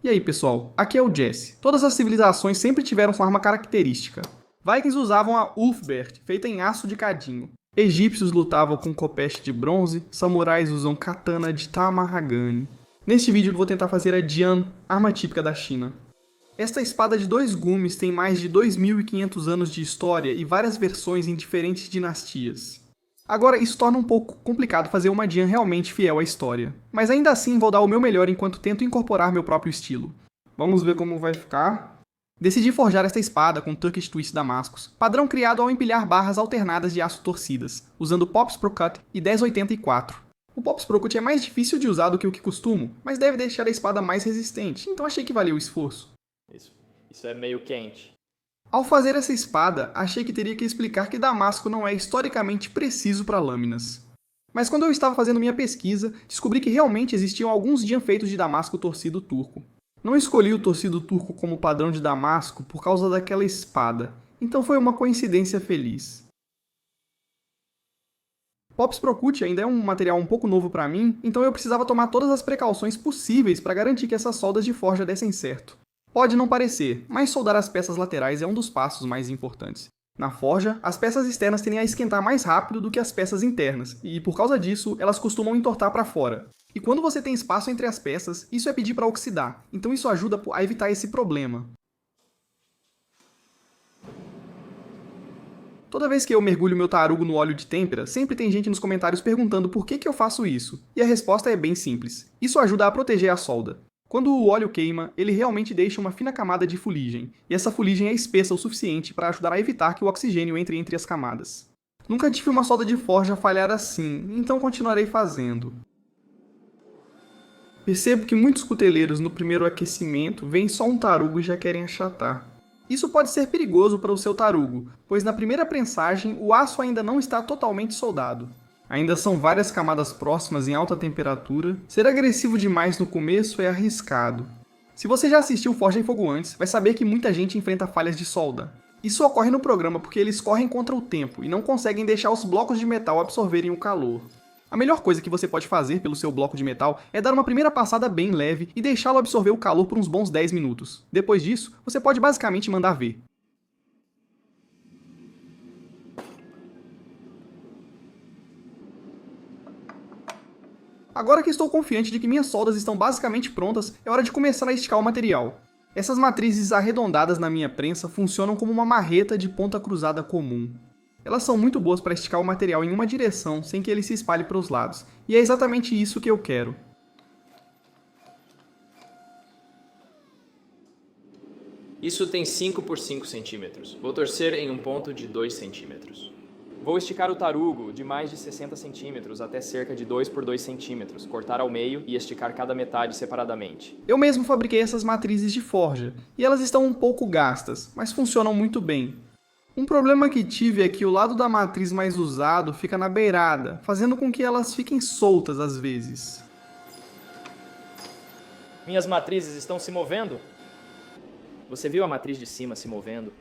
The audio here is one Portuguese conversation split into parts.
E aí pessoal, aqui é o Jesse. Todas as civilizações sempre tiveram sua arma característica. Vikings usavam a Ulfberht, feita em aço de cadinho. Egípcios lutavam com kopeste de bronze, samurais usam katana de Tamarhagani. Neste vídeo eu vou tentar fazer a Jian, arma típica da China. Esta espada de 2 gumes tem mais de 2.500 anos de história e várias versões em diferentes dinastias. Agora, isso torna um pouco complicado fazer uma Jian realmente fiel à história. Mas ainda assim vou dar o meu melhor enquanto tento incorporar meu próprio estilo. Vamos ver como vai ficar. Decidi forjar esta espada com Turkish Twist Damascus, padrão criado ao empilhar barras alternadas de aço torcidas, usando Pops Pro Cut e 1084. O Pops Pro Cut é mais difícil de usar do que o que costumo, mas deve deixar a espada mais resistente, então achei que valeu o esforço. Isso é meio quente. Ao fazer essa espada, achei que teria que explicar que damasco não é historicamente preciso para lâminas. Mas quando eu estava fazendo minha pesquisa, descobri que realmente existiam alguns Jian feitos de damasco torcido turco. Não escolhi o torcido turco como padrão de damasco por causa daquela espada, então foi uma coincidência feliz. Pops Pro Cut ainda é um material um pouco novo para mim, então eu precisava tomar todas as precauções possíveis para garantir que essas soldas de forja dessem certo. Pode não parecer, mas soldar as peças laterais é um dos passos mais importantes. Na forja, as peças externas tendem a esquentar mais rápido do que as peças internas, e por causa disso, elas costumam entortar para fora. E quando você tem espaço entre as peças, isso é pedir para oxidar, então isso ajuda a evitar esse problema. Toda vez que eu mergulho meu tarugo no óleo de têmpera, sempre tem gente nos comentários perguntando por que eu faço isso, e a resposta é bem simples. Isso ajuda a proteger a solda. Quando o óleo queima, ele realmente deixa uma fina camada de fuligem, e essa fuligem é espessa o suficiente para ajudar a evitar que o oxigênio entre as camadas. Nunca tive uma solda de forja falhar assim, então continuarei fazendo. Percebo que muitos cuteleiros no primeiro aquecimento veem só um tarugo e já querem achatar. Isso pode ser perigoso para o seu tarugo, pois na primeira prensagem o aço ainda não está totalmente soldado. Ainda são várias camadas próximas em alta temperatura, ser agressivo demais no começo é arriscado. Se você já assistiu Forja em Fogo antes, vai saber que muita gente enfrenta falhas de solda. Isso ocorre no programa porque eles correm contra o tempo e não conseguem deixar os blocos de metal absorverem o calor. A melhor coisa que você pode fazer pelo seu bloco de metal é dar uma primeira passada bem leve e deixá-lo absorver o calor por uns bons 10 minutos. Depois disso, você pode basicamente mandar ver. Agora que estou confiante de que minhas soldas estão basicamente prontas, é hora de começar a esticar o material. Essas matrizes arredondadas na minha prensa funcionam como uma marreta de ponta cruzada comum. Elas são muito boas para esticar o material em uma direção sem que ele se espalhe para os lados, e é exatamente isso que eu quero. Isso tem 5 por 5 centímetros. Vou torcer em um ponto de 2 centímetros. Vou esticar o tarugo de mais de 60 centímetros até cerca de 2 por 2 centímetros, cortar ao meio e esticar cada metade separadamente. Eu mesmo fabriquei essas matrizes de forja, e elas estão um pouco gastas, mas funcionam muito bem. Um problema que tive é que o lado da matriz mais usado fica na beirada, fazendo com que elas fiquem soltas às vezes. Minhas matrizes estão se movendo? Você viu a matriz de cima se movendo?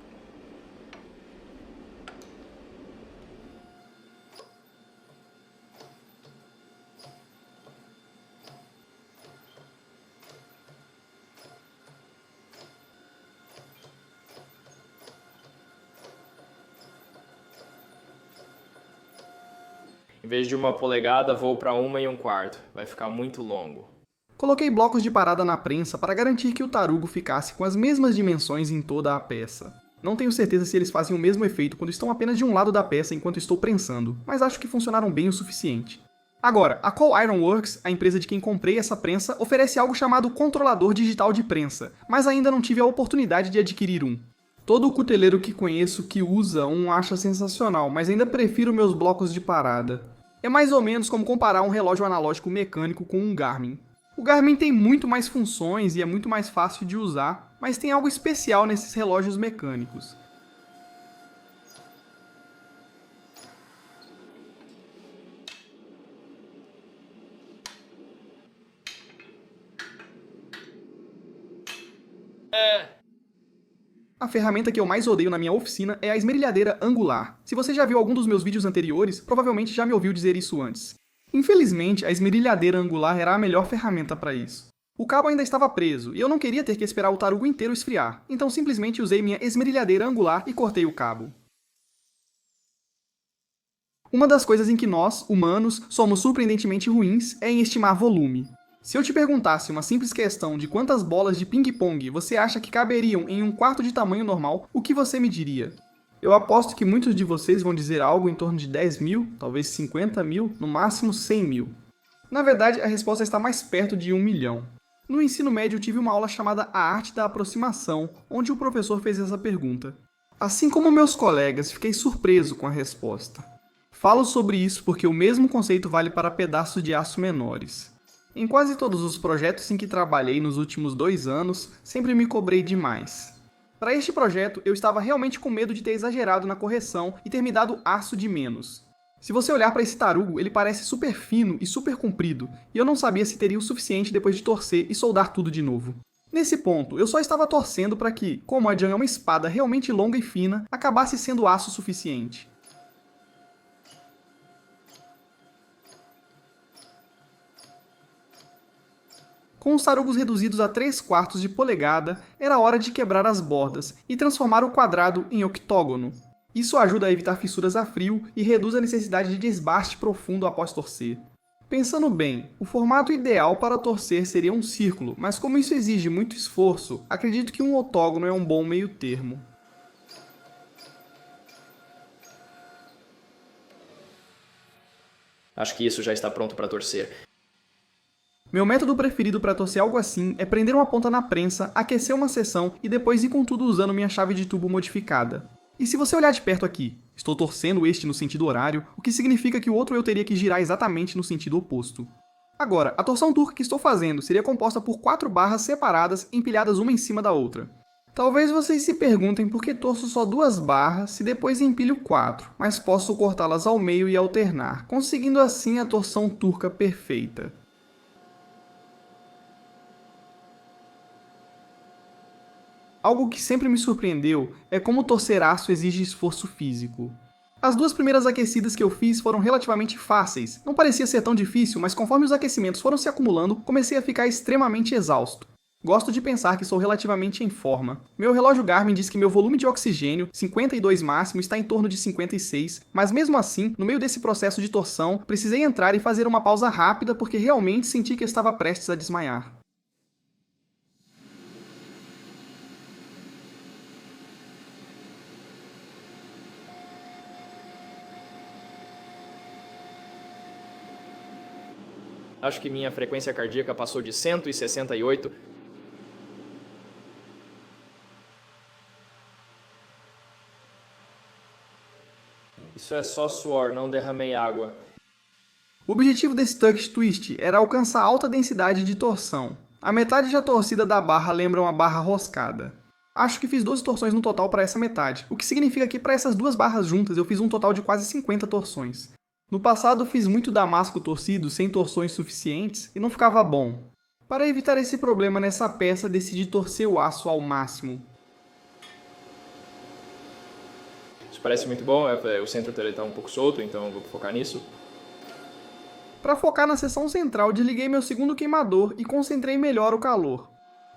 Em vez de 1 polegada, vou para 1,25. Vai ficar muito longo. Coloquei blocos de parada na prensa para garantir que o tarugo ficasse com as mesmas dimensões em toda a peça. Não tenho certeza se eles fazem o mesmo efeito quando estão apenas de um lado da peça enquanto estou prensando, mas acho que funcionaram bem o suficiente. Agora, a Cole Iron Works, a empresa de quem comprei essa prensa, oferece algo chamado controlador digital de prensa, mas ainda não tive a oportunidade de adquirir um. Todo cuteleiro que conheço que usa um acha sensacional, mas ainda prefiro meus blocos de parada. É mais ou menos como comparar um relógio analógico mecânico com um Garmin. O Garmin tem muito mais funções e é muito mais fácil de usar, mas tem algo especial nesses relógios mecânicos. A ferramenta que eu mais odeio na minha oficina é a esmerilhadeira angular. Se você já viu algum dos meus vídeos anteriores, provavelmente já me ouviu dizer isso antes. Infelizmente, a esmerilhadeira angular era a melhor ferramenta para isso. O cabo ainda estava preso, e eu não queria ter que esperar o tarugo inteiro esfriar, então simplesmente usei minha esmerilhadeira angular e cortei o cabo. Uma das coisas em que nós, humanos, somos surpreendentemente ruins é em estimar volume. Se eu te perguntasse uma simples questão de quantas bolas de ping-pong você acha que caberiam em um quarto de tamanho normal, o que você me diria? Eu aposto que muitos de vocês vão dizer algo em torno de 10 mil, talvez 50 mil, no máximo 100 mil. Na verdade, a resposta está mais perto de 1 milhão. No ensino médio, eu tive uma aula chamada A Arte da Aproximação, onde o professor fez essa pergunta. Assim como meus colegas, fiquei surpreso com a resposta. Falo sobre isso porque o mesmo conceito vale para pedaços de aço menores. Em quase todos os projetos em que trabalhei nos últimos 2 anos, sempre me cobrei demais. Para este projeto, eu estava realmente com medo de ter exagerado na correção e ter me dado aço de menos. Se você olhar para esse tarugo, ele parece super fino e super comprido, e eu não sabia se teria o suficiente depois de torcer e soldar tudo de novo. Nesse ponto, eu só estava torcendo para que, como a Jan é uma espada realmente longa e fina, acabasse sendo aço suficiente. Com os tarugos reduzidos a 3/4 de polegada, era hora de quebrar as bordas e transformar o quadrado em octógono. Isso ajuda a evitar fissuras a frio e reduz a necessidade de desbaste profundo após torcer. Pensando bem, o formato ideal para torcer seria um círculo, mas como isso exige muito esforço, acredito que um octógono é um bom meio termo. Acho que isso já está pronto para torcer. Meu método preferido para torcer algo assim é prender uma ponta na prensa, aquecer uma seção e depois ir com tudo usando minha chave de tubo modificada. E se você olhar de perto aqui, estou torcendo este no sentido horário, o que significa que o outro eu teria que girar exatamente no sentido oposto. Agora, a torção turca que estou fazendo seria composta por 4 barras separadas empilhadas uma em cima da outra. Talvez vocês se perguntem por que torço só 2 barras se depois empilho 4, mas posso cortá-las ao meio e alternar, conseguindo assim a torção turca perfeita. Algo que sempre me surpreendeu é como torcer aço exige esforço físico. As 2 primeiras aquecidas que eu fiz foram relativamente fáceis, não parecia ser tão difícil, mas conforme os aquecimentos foram se acumulando, comecei a ficar extremamente exausto. Gosto de pensar que sou relativamente em forma. Meu relógio Garmin diz que meu volume de oxigênio, 52 máximo, está em torno de 56, mas mesmo assim, no meio desse processo de torção, precisei entrar e fazer uma pausa rápida porque realmente senti que estava prestes a desmaiar. Acho que minha frequência cardíaca passou de 168. Isso é só suor, não derramei água. O objetivo desse Turkish Twist era alcançar alta densidade de torção. A metade da torcida da barra lembra uma barra roscada. Acho que fiz 12 torções no total para essa metade, o que significa que para essas 2 barras juntas eu fiz um total de quase 50 torções. No passado fiz muito damasco torcido sem torções suficientes e não ficava bom. Para evitar esse problema nessa peça, decidi torcer o aço ao máximo. Isso parece muito bom, o centro dele está um pouco solto, então eu vou focar nisso. Para focar na seção central, desliguei meu segundo queimador e concentrei melhor o calor.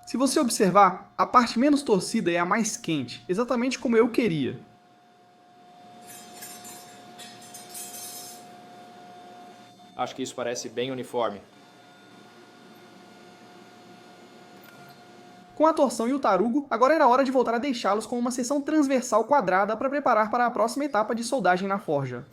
Se você observar, a parte menos torcida é a mais quente, exatamente como eu queria. Acho que isso parece bem uniforme. Com a torção e o tarugo, agora era hora de voltar a deixá-los com uma seção transversal quadrada para preparar para a próxima etapa de soldagem na forja.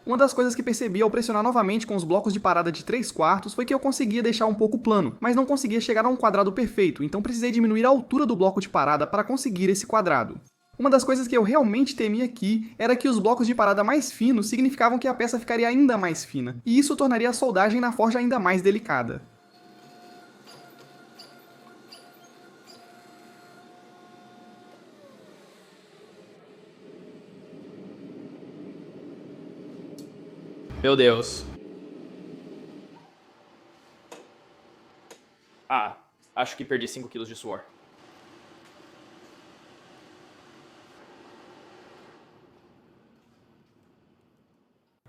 Uma das coisas que percebi ao pressionar novamente com os blocos de parada de 3/4 foi que eu conseguia deixar um pouco plano, mas não conseguia chegar a um quadrado perfeito, então precisei diminuir a altura do bloco de parada para conseguir esse quadrado. Uma das coisas que eu realmente temia aqui era que os blocos de parada mais finos significavam que a peça ficaria ainda mais fina, e isso tornaria a soldagem na forja ainda mais delicada. Meu Deus. Acho que perdi 5 quilos de suor.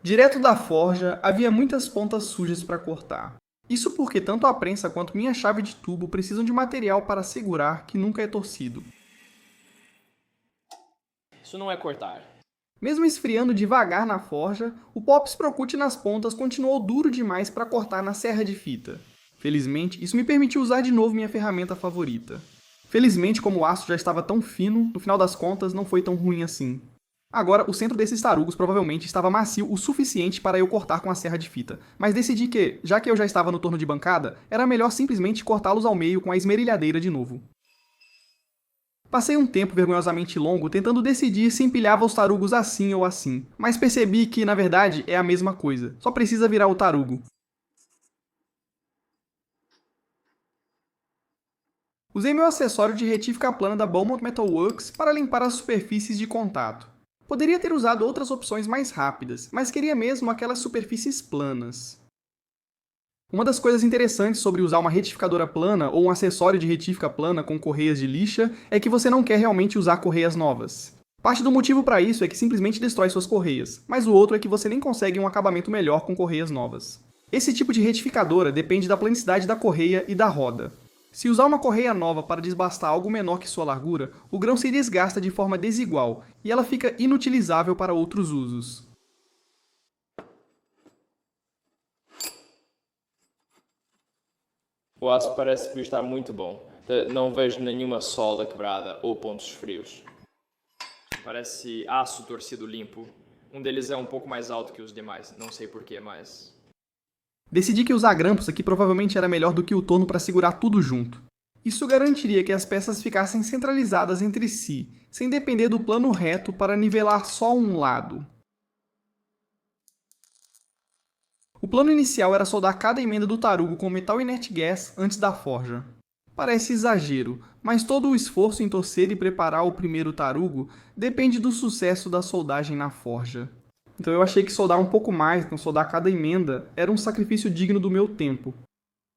Direto da forja, havia muitas pontas sujas para cortar. Isso porque tanto a prensa quanto minha chave de tubo precisam de material para assegurar que nunca é torcido. Isso não é cortar. Mesmo esfriando devagar na forja, o pó Sprocute nas pontas continuou duro demais para cortar na serra de fita. Felizmente, isso me permitiu usar de novo minha ferramenta favorita. Felizmente, como o aço já estava tão fino, no final das contas não foi tão ruim assim. Agora, o centro desses tarugos provavelmente estava macio o suficiente para eu cortar com a serra de fita, mas decidi que, já que eu já estava no torno de bancada, era melhor simplesmente cortá-los ao meio com a esmerilhadeira de novo. Passei um tempo vergonhosamente longo tentando decidir se empilhava os tarugos assim ou assim, mas percebi que, na verdade, é a mesma coisa, só precisa virar o tarugo. Usei meu acessório de retífica plana da Beaumont Metal Works para limpar as superfícies de contato. Poderia ter usado outras opções mais rápidas, mas queria mesmo aquelas superfícies planas. Uma das coisas interessantes sobre usar uma retificadora plana ou um acessório de retífica plana com correias de lixa é que você não quer realmente usar correias novas. Parte do motivo para isso é que simplesmente destrói suas correias, mas o outro é que você nem consegue um acabamento melhor com correias novas. Esse tipo de retificadora depende da planicidade da correia e da roda. Se usar uma correia nova para desbastar algo menor que sua largura, o grão se desgasta de forma desigual e ela fica inutilizável para outros usos. O aço parece estar muito bom. Não vejo nenhuma solda quebrada ou pontos frios. Parece aço torcido limpo. Um deles é um pouco mais alto que os demais, não sei porquê, mas... Decidi que usar grampos aqui provavelmente era melhor do que o torno para segurar tudo junto. Isso garantiria que as peças ficassem centralizadas entre si, sem depender do plano reto para nivelar só um lado. O plano inicial era soldar cada emenda do tarugo com metal inert gas antes da forja. Parece exagero, mas todo o esforço em torcer e preparar o primeiro tarugo depende do sucesso da soldagem na forja. Então eu achei que soldar um pouco mais, então soldar cada emenda, era um sacrifício digno do meu tempo.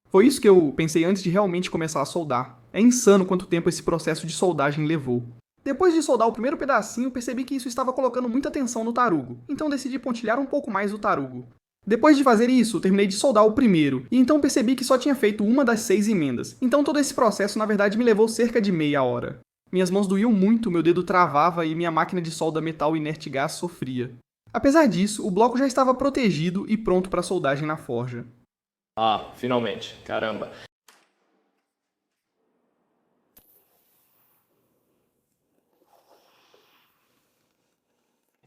Foi isso que eu pensei antes de realmente começar a soldar. É insano quanto tempo esse processo de soldagem levou. Depois de soldar o primeiro pedacinho, percebi que isso estava colocando muita tensão no tarugo, então decidi pontilhar um pouco mais o tarugo. Depois de fazer isso, terminei de soldar o primeiro, e então percebi que só tinha feito uma das 6 emendas, então todo esse processo na verdade me levou cerca de meia hora. Minhas mãos doíam muito, meu dedo travava e minha máquina de solda metal inert gas sofria. Apesar disso, o bloco já estava protegido e pronto para soldagem na forja. Ah, finalmente. Caramba.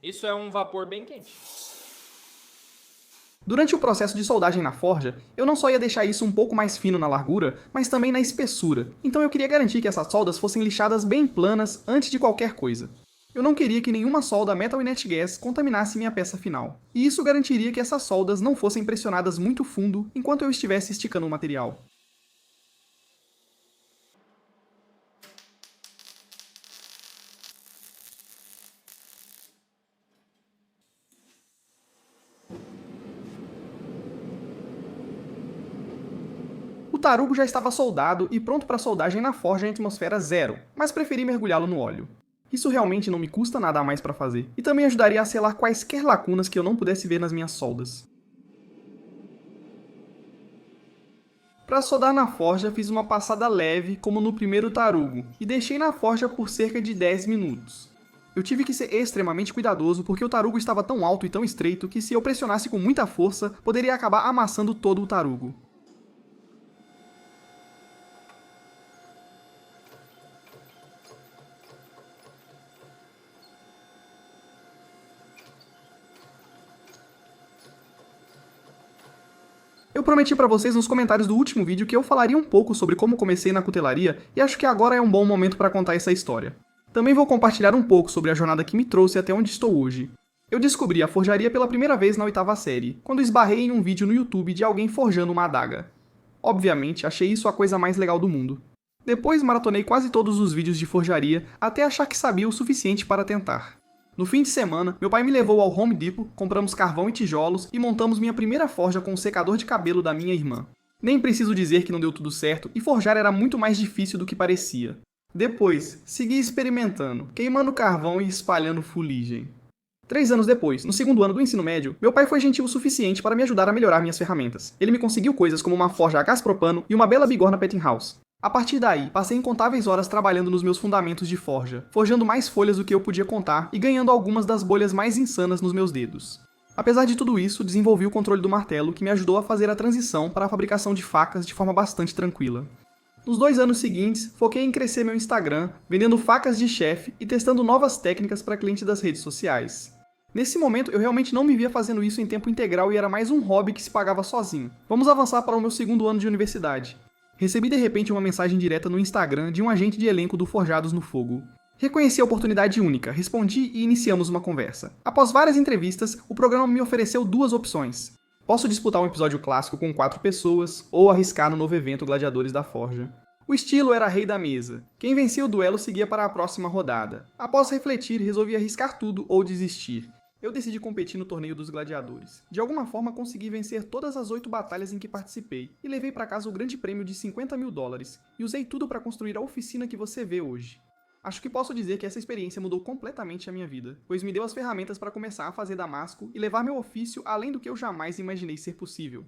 Isso é um vapor bem quente. Durante o processo de soldagem na forja, eu não só ia deixar isso um pouco mais fino na largura, mas também na espessura, então eu queria garantir que essas soldas fossem lixadas bem planas antes de qualquer coisa. Eu não queria que nenhuma solda Metal Inert Gas contaminasse minha peça final, e isso garantiria que essas soldas não fossem pressionadas muito fundo enquanto eu estivesse esticando o material. O tarugo já estava soldado e pronto para soldagem na forja em atmosfera zero, mas preferi mergulhá-lo no óleo. Isso realmente não me custa nada a mais para fazer, e também ajudaria a selar quaisquer lacunas que eu não pudesse ver nas minhas soldas. Para soldar na forja, fiz uma passada leve, como no primeiro tarugo, e deixei na forja por cerca de 10 minutos. Eu tive que ser extremamente cuidadoso porque o tarugo estava tão alto e tão estreito que se eu pressionasse com muita força, poderia acabar amassando todo o tarugo. Eu prometi pra vocês nos comentários do último vídeo que eu falaria um pouco sobre como comecei na cutelaria e acho que agora é um bom momento para contar essa história. Também vou compartilhar um pouco sobre a jornada que me trouxe até onde estou hoje. Eu descobri a forjaria pela primeira vez na 8ª série, quando esbarrei em um vídeo no YouTube de alguém forjando uma adaga. Obviamente, achei isso a coisa mais legal do mundo. Depois maratonei quase todos os vídeos de forjaria até achar que sabia o suficiente para tentar. No fim de semana, meu pai me levou ao Home Depot, compramos carvão e tijolos e montamos minha primeira forja com o secador de cabelo da minha irmã. Nem preciso dizer que não deu tudo certo e forjar era muito mais difícil do que parecia. Depois, segui experimentando, queimando carvão e espalhando fuligem. 3 anos depois, no segundo ano do ensino médio, meu pai foi gentil o suficiente para me ajudar a melhorar minhas ferramentas. Ele me conseguiu coisas como uma forja a gás propano e uma bela bigorna Pettinghouse. A partir daí, passei incontáveis horas trabalhando nos meus fundamentos de forja, forjando mais folhas do que eu podia contar e ganhando algumas das bolhas mais insanas nos meus dedos. Apesar de tudo isso, desenvolvi o controle do martelo que me ajudou a fazer a transição para a fabricação de facas de forma bastante tranquila. Nos 2 anos seguintes, foquei em crescer meu Instagram, vendendo facas de chefe e testando novas técnicas para clientes das redes sociais. Nesse momento, eu realmente não me via fazendo isso em tempo integral e era mais um hobby que se pagava sozinho. Vamos avançar para o meu segundo ano de universidade. Recebi de repente uma mensagem direta no Instagram de um agente de elenco do Forjados no Fogo. Reconheci a oportunidade única, respondi e iniciamos uma conversa. Após várias entrevistas, o programa me ofereceu 2 opções. Posso disputar um episódio clássico com 4 pessoas, ou arriscar no novo evento Gladiadores da Forja. O estilo era rei da mesa. Quem vencia o duelo seguia para a próxima rodada. Após refletir, resolvi arriscar tudo ou desistir. Eu decidi competir no torneio dos gladiadores. De alguma forma consegui vencer todas as 8 batalhas em que participei, e levei para casa o grande prêmio de $50.000, e usei tudo para construir a oficina que você vê hoje. Acho que posso dizer que essa experiência mudou completamente a minha vida, pois me deu as ferramentas para começar a fazer damasco e levar meu ofício além do que eu jamais imaginei ser possível.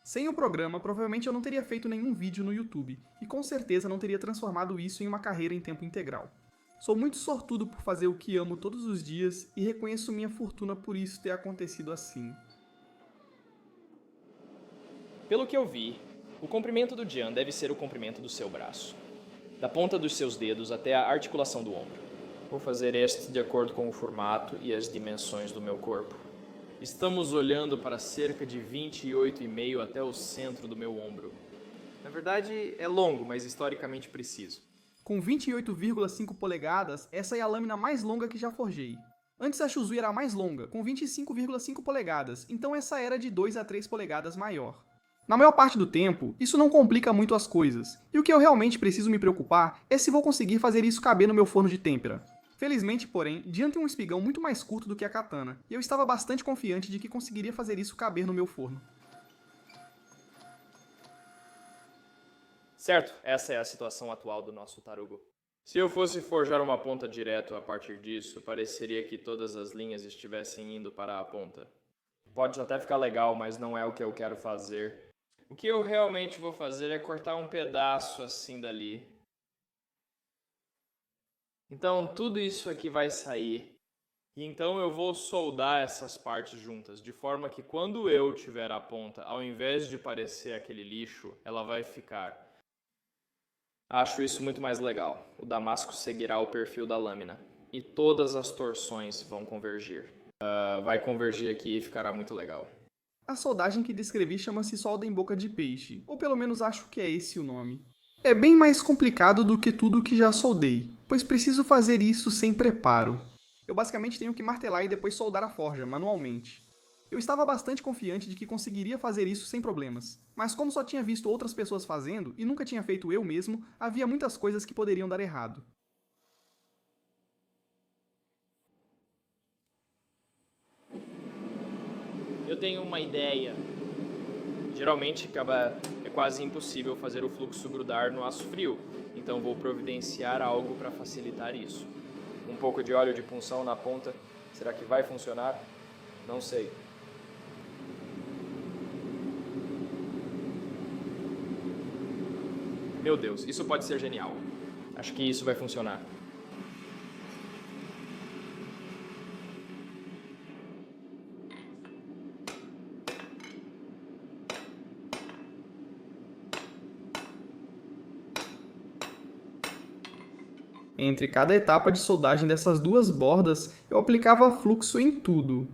Sem o programa, provavelmente eu não teria feito nenhum vídeo no YouTube, e com certeza não teria transformado isso em uma carreira em tempo integral. Sou muito sortudo por fazer o que amo todos os dias e reconheço minha fortuna por isso ter acontecido assim. Pelo que eu vi, o comprimento do Jian deve ser o comprimento do seu braço, da ponta dos seus dedos até a articulação do ombro. Vou fazer este de acordo com o formato e as dimensões do meu corpo. Estamos olhando para cerca de 28,5 até o centro do meu ombro. Na verdade, é longo, mas historicamente preciso. Com 28,5 polegadas, essa é a lâmina mais longa que já forjei. Antes a Shuzui era mais longa, com 25,5 polegadas, então essa era de 2 a 3 polegadas maior. Na maior parte do tempo, isso não complica muito as coisas, e o que eu realmente preciso me preocupar é se vou conseguir fazer isso caber no meu forno de têmpera. Felizmente, porém, Jian tem um espigão muito mais curto do que a katana, e eu estava bastante confiante de que conseguiria fazer isso caber no meu forno. Certo, essa é a situação atual do nosso tarugo. Se eu fosse forjar uma ponta direto a partir disso, pareceria que todas as linhas estivessem indo para a ponta. Pode até ficar legal, mas não é o que eu quero fazer. O que eu realmente vou fazer é cortar um pedaço assim dali. Então tudo isso aqui vai sair. E então eu vou soldar essas partes juntas, de forma que quando eu tiver a ponta, ao invés de parecer aquele lixo, ela vai ficar. Acho isso muito mais legal. O damasco seguirá o perfil da lâmina. E todas as torções vão convergir. Vai convergir aqui e ficará muito legal. A soldagem que descrevi chama-se solda em boca de peixe, ou pelo menos acho que é esse o nome. É bem mais complicado do que tudo que já soldei, pois preciso fazer isso sem preparo. Eu basicamente tenho que martelar e depois soldar a forja, manualmente. Eu estava bastante confiante de que conseguiria fazer isso sem problemas, mas como só tinha visto outras pessoas fazendo e nunca tinha feito eu mesmo, havia muitas coisas que poderiam dar errado. Eu tenho uma ideia. Geralmente é quase impossível fazer o fluxo grudar no aço frio, então vou providenciar algo para facilitar isso. Um pouco de óleo de punção na ponta, será que vai funcionar? Não sei. Meu Deus, isso pode ser genial. Acho que isso vai funcionar. Entre cada etapa de soldagem dessas 2 bordas, eu aplicava fluxo em tudo.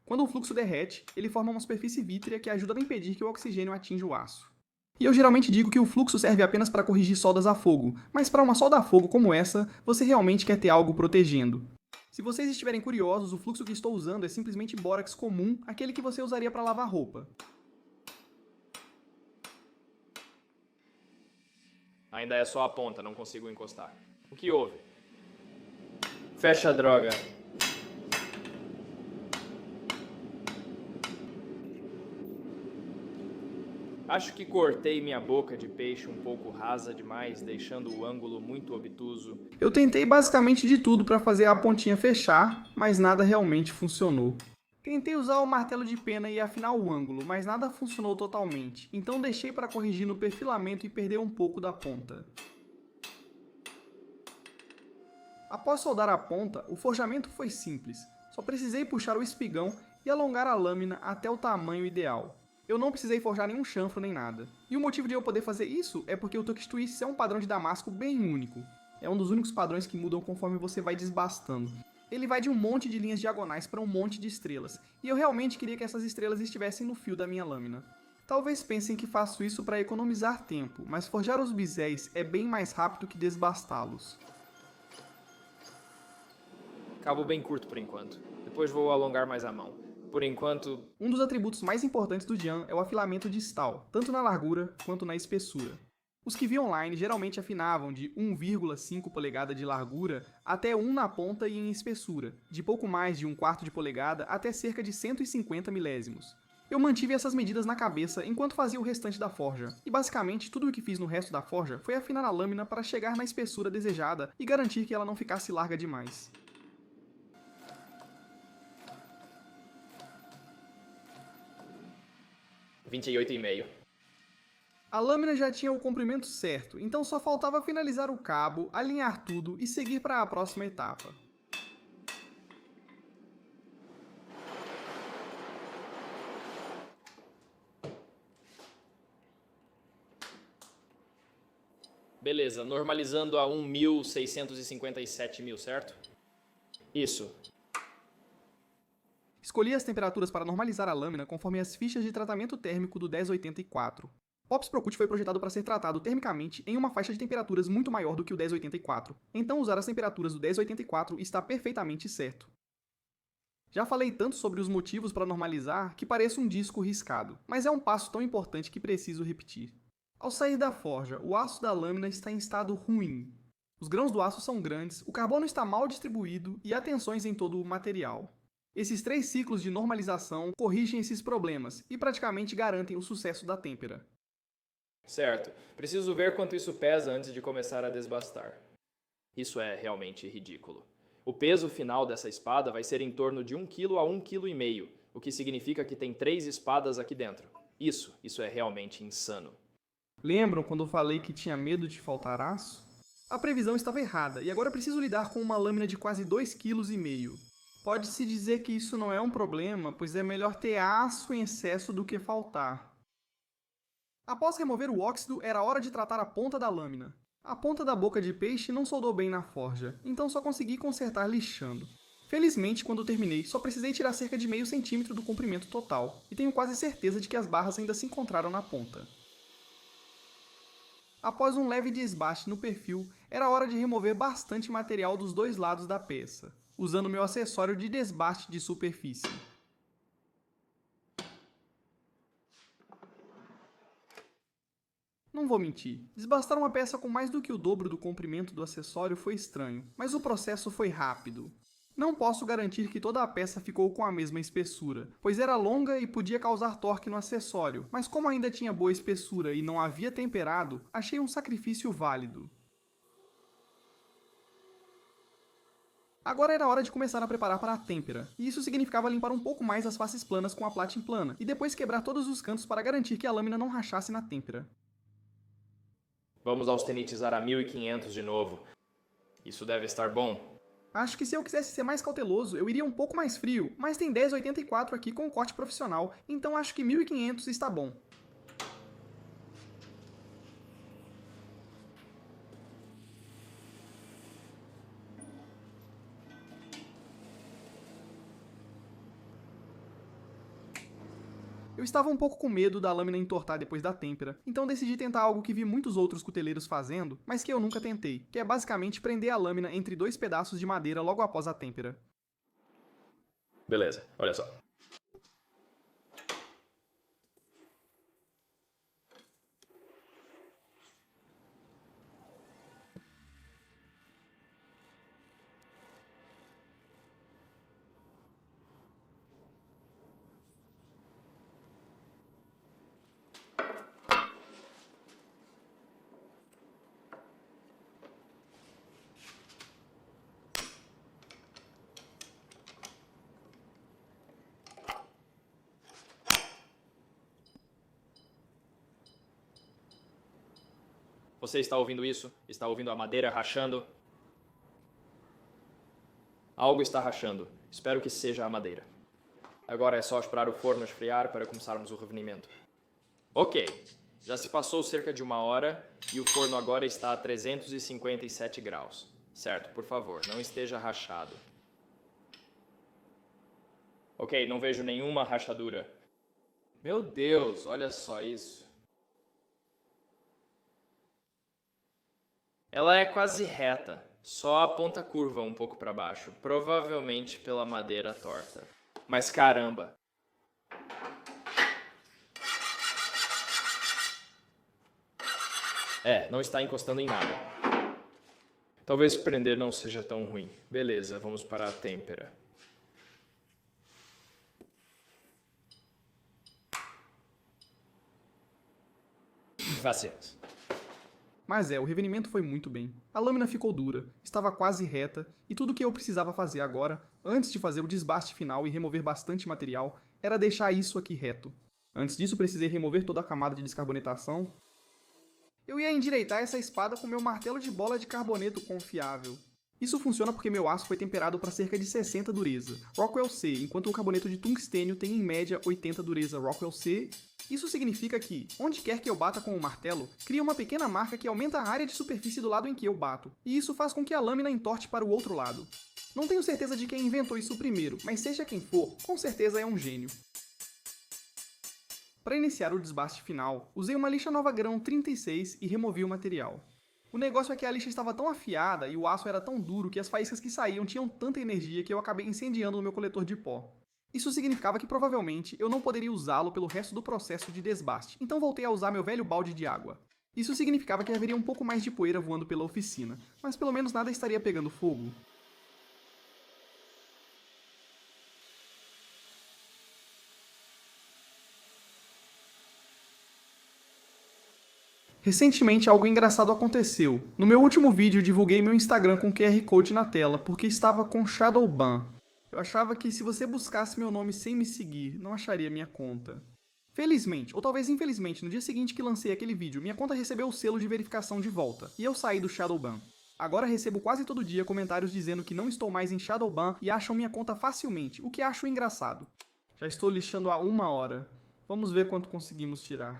Quando o fluxo derrete, ele forma uma superfície vítrea que ajuda a impedir que o oxigênio atinja o aço. E eu geralmente digo que o fluxo serve apenas para corrigir soldas a fogo, mas para uma solda a fogo como essa, você realmente quer ter algo protegendo. Se vocês estiverem curiosos, o fluxo que estou usando é simplesmente bórax comum, aquele que você usaria para lavar roupa. Ainda é só a ponta, não consigo encostar. O que houve? Fecha a droga. Acho que cortei minha boca de peixe um pouco rasa demais, deixando o ângulo muito obtuso. Eu tentei basicamente de tudo para fazer a pontinha fechar, mas nada realmente funcionou. Tentei usar o martelo de pena e afinar o ângulo, mas nada funcionou totalmente, então deixei para corrigir no perfilamento e perder um pouco da ponta. Após soldar a ponta, o forjamento foi simples, só precisei puxar o espigão e alongar a lâmina até o tamanho ideal. Eu não precisei forjar nenhum chanfro nem nada. E o motivo de eu poder fazer isso é porque o Tux Twist é um padrão de damasco bem único. É um dos únicos padrões que mudam conforme você vai desbastando. Ele vai de um monte de linhas diagonais para um monte de estrelas, e eu realmente queria que essas estrelas estivessem no fio da minha lâmina. Talvez pensem que faço isso para economizar tempo, mas forjar os biséis é bem mais rápido que desbastá-los. Cabo bem curto por enquanto. Depois vou alongar mais a mão. Por enquanto... Um dos atributos mais importantes do Jian é o afilamento distal, tanto na largura quanto na espessura. Os que vi online geralmente afinavam de 1,5 polegada de largura até 1 na ponta e em espessura, de pouco mais de 1/4 de polegada até cerca de 150 milésimos. Eu mantive essas medidas na cabeça enquanto fazia o restante da forja, e basicamente tudo o que fiz no resto da forja foi afinar a lâmina para chegar na espessura desejada e garantir que ela não ficasse larga demais. (28,5). A lâmina já tinha o comprimento certo, então só faltava finalizar o cabo, alinhar tudo e seguir para a próxima etapa. Beleza, normalizando a 1.657 mil, certo? Isso. Escolhi as temperaturas para normalizar a lâmina conforme as fichas de tratamento térmico do 1084. Ops Procut foi projetado para ser tratado termicamente em uma faixa de temperaturas muito maior do que o 1084, então usar as temperaturas do 1084 está perfeitamente certo. Já falei tanto sobre os motivos para normalizar que parece um disco riscado, mas é um passo tão importante que preciso repetir. Ao sair da forja, o aço da lâmina está em estado ruim. Os grãos do aço são grandes, o carbono está mal distribuído e há tensões em todo o material. Esses 3 ciclos de normalização corrigem esses problemas e praticamente garantem o sucesso da têmpera. Certo. Preciso ver quanto isso pesa antes de começar a desbastar. Isso é realmente ridículo. O peso final dessa espada vai ser em torno de 1 kg a 1,5 kg, o que significa que tem 3 espadas aqui dentro. Isso é realmente insano. Lembram quando eu falei que tinha medo de faltar aço? A previsão estava errada e agora preciso lidar com uma lâmina de quase 2,5 kg. Pode-se dizer que isso não é um problema, pois é melhor ter aço em excesso do que faltar. Após remover o óxido, era hora de tratar a ponta da lâmina. A ponta da boca de peixe não soldou bem na forja, então só consegui consertar lixando. Felizmente, quando terminei, só precisei tirar cerca de meio centímetro do comprimento total, e tenho quase certeza de que as barras ainda se encontraram na ponta. Após um leve desbaste no perfil, era hora de remover bastante material dos dois lados da peça, usando meu acessório de desbaste de superfície. Não vou mentir, desbastar uma peça com mais do que o dobro do comprimento do acessório foi estranho, mas o processo foi rápido. Não posso garantir que toda a peça ficou com a mesma espessura, pois era longa e podia causar torque no acessório, mas como ainda tinha boa espessura e não havia temperado, achei um sacrifício válido. Agora era hora de começar a preparar para a têmpera, e isso significava limpar um pouco mais as faces planas com a platin plana, e depois quebrar todos os cantos para garantir que a lâmina não rachasse na têmpera. Vamos austenitizar a 1500 de novo. Isso deve estar bom. Acho que se eu quisesse ser mais cauteloso, eu iria um pouco mais frio, mas tem 1084 aqui com corte profissional, então acho que 1500 está bom. Eu estava um pouco com medo da lâmina entortar depois da têmpera, então decidi tentar algo que vi muitos outros cuteleiros fazendo, mas que eu nunca tentei, que é basicamente prender a lâmina entre 2 pedaços de madeira logo após a têmpera. Beleza, olha só. Você está ouvindo isso? Está ouvindo a madeira rachando? Algo está rachando. Espero que seja a madeira. Agora é só esperar o forno esfriar para começarmos o revenimento. Ok, já se passou cerca de 1 hora e o forno agora está a 357 graus. Certo, por favor, não esteja rachado. Ok, não vejo nenhuma rachadura. Meu Deus, olha só isso. Ela é quase reta, só a ponta curva um pouco para baixo, provavelmente pela madeira torta. Mas caramba! Não está encostando em nada. Talvez prender não seja tão ruim. Beleza, vamos para a têmpera. Vacinas. Mas o revenimento foi muito bem. A lâmina ficou dura, estava quase reta, e tudo o que eu precisava fazer agora, antes de fazer o desbaste final e remover bastante material, era deixar isso aqui reto. Antes disso, precisei remover toda a camada de descarbonetação. Eu ia endireitar essa espada com meu martelo de bola de carboneto confiável. Isso funciona porque meu aço foi temperado para cerca de 60 dureza, Rockwell C, enquanto o carboneto de tungstênio tem em média 80 dureza, Rockwell C. Isso significa que, onde quer que eu bata com o martelo, cria uma pequena marca que aumenta a área de superfície do lado em que eu bato, e isso faz com que a lâmina entorte para o outro lado. Não tenho certeza de quem inventou isso primeiro, mas seja quem for, com certeza é um gênio. Para iniciar o desbaste final, usei uma lixa Nova Grão 36 e removi o material. O negócio é que a lixa estava tão afiada e o aço era tão duro que as faíscas que saíam tinham tanta energia que eu acabei incendiando no meu coletor de pó. Isso significava que provavelmente eu não poderia usá-lo pelo resto do processo de desbaste, então voltei a usar meu velho balde de água. Isso significava que haveria um pouco mais de poeira voando pela oficina, mas pelo menos nada estaria pegando fogo. Recentemente algo engraçado aconteceu. No meu último vídeo divulguei meu Instagram com QR Code na tela, porque estava com Shadowban. Eu achava que se você buscasse meu nome sem me seguir, não acharia minha conta. Felizmente, ou talvez infelizmente, no dia seguinte que lancei aquele vídeo, minha conta recebeu o selo de verificação de volta, e eu saí do Shadowban. Agora recebo quase todo dia comentários dizendo que não estou mais em Shadowban e acham minha conta facilmente, o que acho engraçado. Já estou lixando há 1 hora. Vamos ver quanto conseguimos tirar.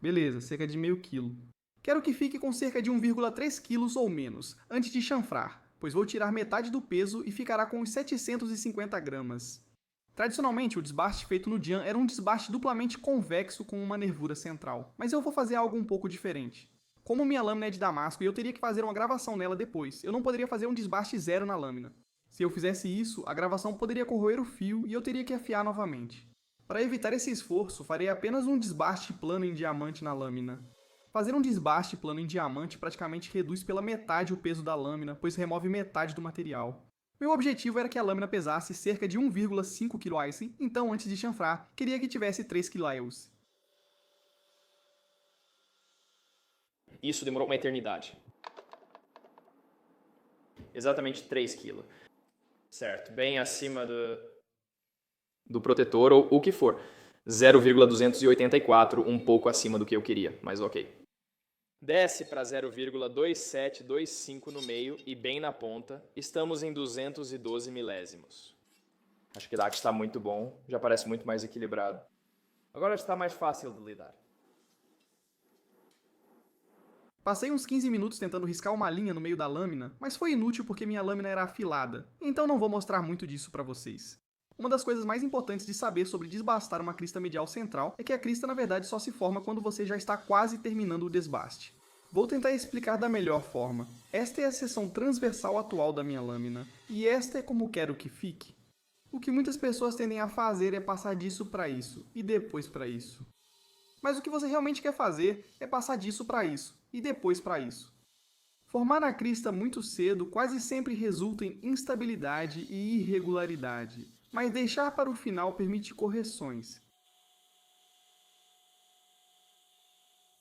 Beleza, cerca de meio quilo. Quero que fique com cerca de 1,3 kg ou menos, antes de chanfrar, pois vou tirar metade do peso e ficará com uns 750 gramas. Tradicionalmente, o desbaste feito no Jian era um desbaste duplamente convexo com uma nervura central, mas eu vou fazer algo um pouco diferente. Como minha lâmina é de damasco e eu teria que fazer uma gravação nela depois, eu não poderia fazer um desbaste zero na lâmina. Se eu fizesse isso, a gravação poderia corroer o fio e eu teria que afiar novamente. Para evitar esse esforço, farei apenas um desbaste plano em diamante na lâmina. Fazer um desbaste plano em diamante praticamente reduz pela metade o peso da lâmina, pois remove metade do material. Meu objetivo era que a lâmina pesasse cerca de 1,5 kg, então antes de chanfrar, queria que tivesse 3 kg. Isso demorou uma eternidade. Exatamente 3 kg. Certo, bem acima do protetor ou o que for. 0,284, um pouco acima do que eu queria, mas ok. Desce para 0,2725 no meio e bem na ponta. Estamos em 212 milésimos. Acho que daqui está muito bom, já parece muito mais equilibrado. Agora está mais fácil de lidar. Passei uns 15 minutos tentando riscar uma linha no meio da lâmina, mas foi inútil porque minha lâmina era afilada, então não vou mostrar muito disso para vocês. Uma das coisas mais importantes de saber sobre desbastar uma crista medial central é que a crista na verdade só se forma quando você já está quase terminando o desbaste. Vou tentar explicar da melhor forma. Esta é a seção transversal atual da minha lâmina, e esta é como quero que fique. O que muitas pessoas tendem a fazer é passar disso para isso, e depois para isso. Mas o que você realmente quer fazer é passar disso para isso, e depois para isso. Formar a crista muito cedo quase sempre resulta em instabilidade e irregularidade, mas deixar para o final permite correções.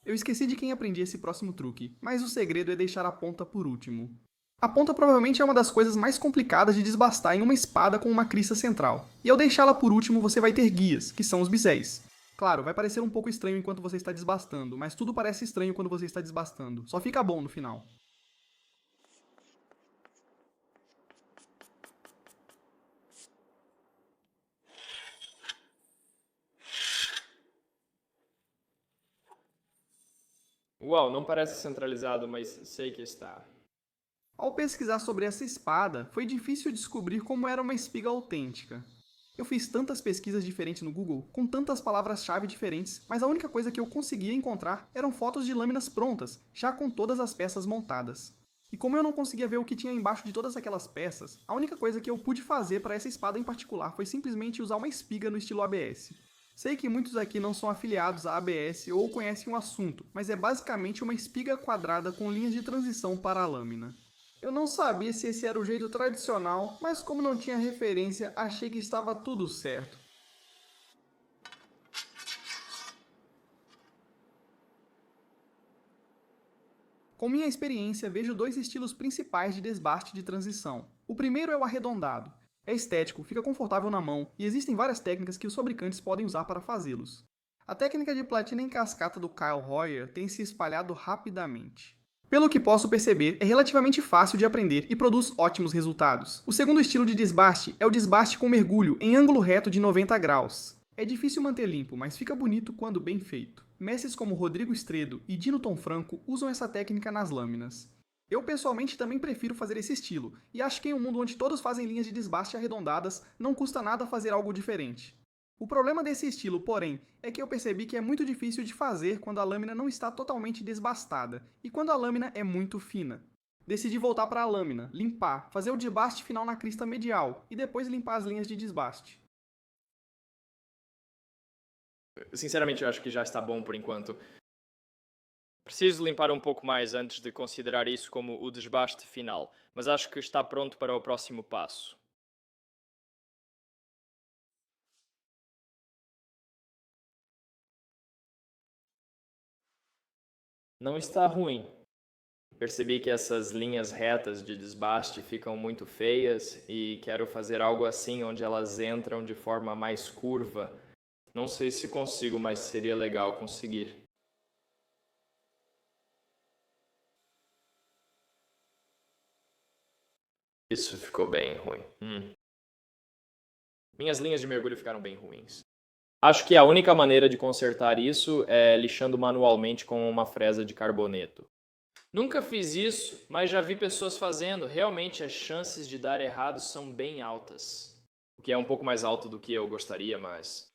Eu esqueci de quem aprendi esse próximo truque, mas o segredo é deixar a ponta por último. A ponta provavelmente é uma das coisas mais complicadas de desbastar em uma espada com uma crista central, e ao deixá-la por último você vai ter guias, que são os biséis. Claro, vai parecer um pouco estranho enquanto você está desbastando, mas tudo parece estranho quando você está desbastando. Só fica bom no final. Uau, não parece centralizado, mas sei que está. Ao pesquisar sobre essa espada, foi difícil descobrir como era uma espiga autêntica. Eu fiz tantas pesquisas diferentes no Google, com tantas palavras-chave diferentes, mas a única coisa que eu conseguia encontrar eram fotos de lâminas prontas, já com todas as peças montadas. E como eu não conseguia ver o que tinha embaixo de todas aquelas peças, a única coisa que eu pude fazer para essa espada em particular foi simplesmente usar uma espiga no estilo ABS. Sei que muitos aqui não são afiliados a ABS ou conhecem o assunto, mas é basicamente uma espiga quadrada com linhas de transição para a lâmina. Eu não sabia se esse era o jeito tradicional, mas como não tinha referência, achei que estava tudo certo. Com minha experiência, vejo dois estilos principais de desbaste de transição. O primeiro é o arredondado. É estético, fica confortável na mão e existem várias técnicas que os fabricantes podem usar para fazê-los. A técnica de platina em cascata do Kyle Royer tem se espalhado rapidamente. Pelo que posso perceber, é relativamente fácil de aprender e produz ótimos resultados. O segundo estilo de desbaste é o desbaste com mergulho em ângulo reto de 90 graus. É difícil manter limpo, mas fica bonito quando bem feito. Mestres como Rodrigo Estredo e Dino Tom Franco usam essa técnica nas lâminas. Eu pessoalmente também prefiro fazer esse estilo, e acho que em um mundo onde todos fazem linhas de desbaste arredondadas, não custa nada fazer algo diferente. O problema desse estilo, porém, é que eu percebi que é muito difícil de fazer quando a lâmina não está totalmente desbastada e quando a lâmina é muito fina. Decidi voltar para a lâmina, limpar, fazer o desbaste final na crista medial e depois limpar as linhas de desbaste. Sinceramente, eu acho que já está bom por enquanto. Preciso limpar um pouco mais antes de considerar isso como o desbaste final, mas acho que está pronto para o próximo passo. Não está ruim. Percebi que essas linhas retas de desbaste ficam muito feias e quero fazer algo assim onde elas entram de forma mais curva. Não sei se consigo, mas seria legal conseguir. Isso ficou bem ruim. Minhas linhas de mergulho ficaram bem ruins. Acho que a única maneira de consertar isso é lixando manualmente com uma fresa de carboneto. Nunca fiz isso, mas já vi pessoas fazendo. Realmente as chances de dar errado são bem altas. O que é um pouco mais alto do que eu gostaria, mas...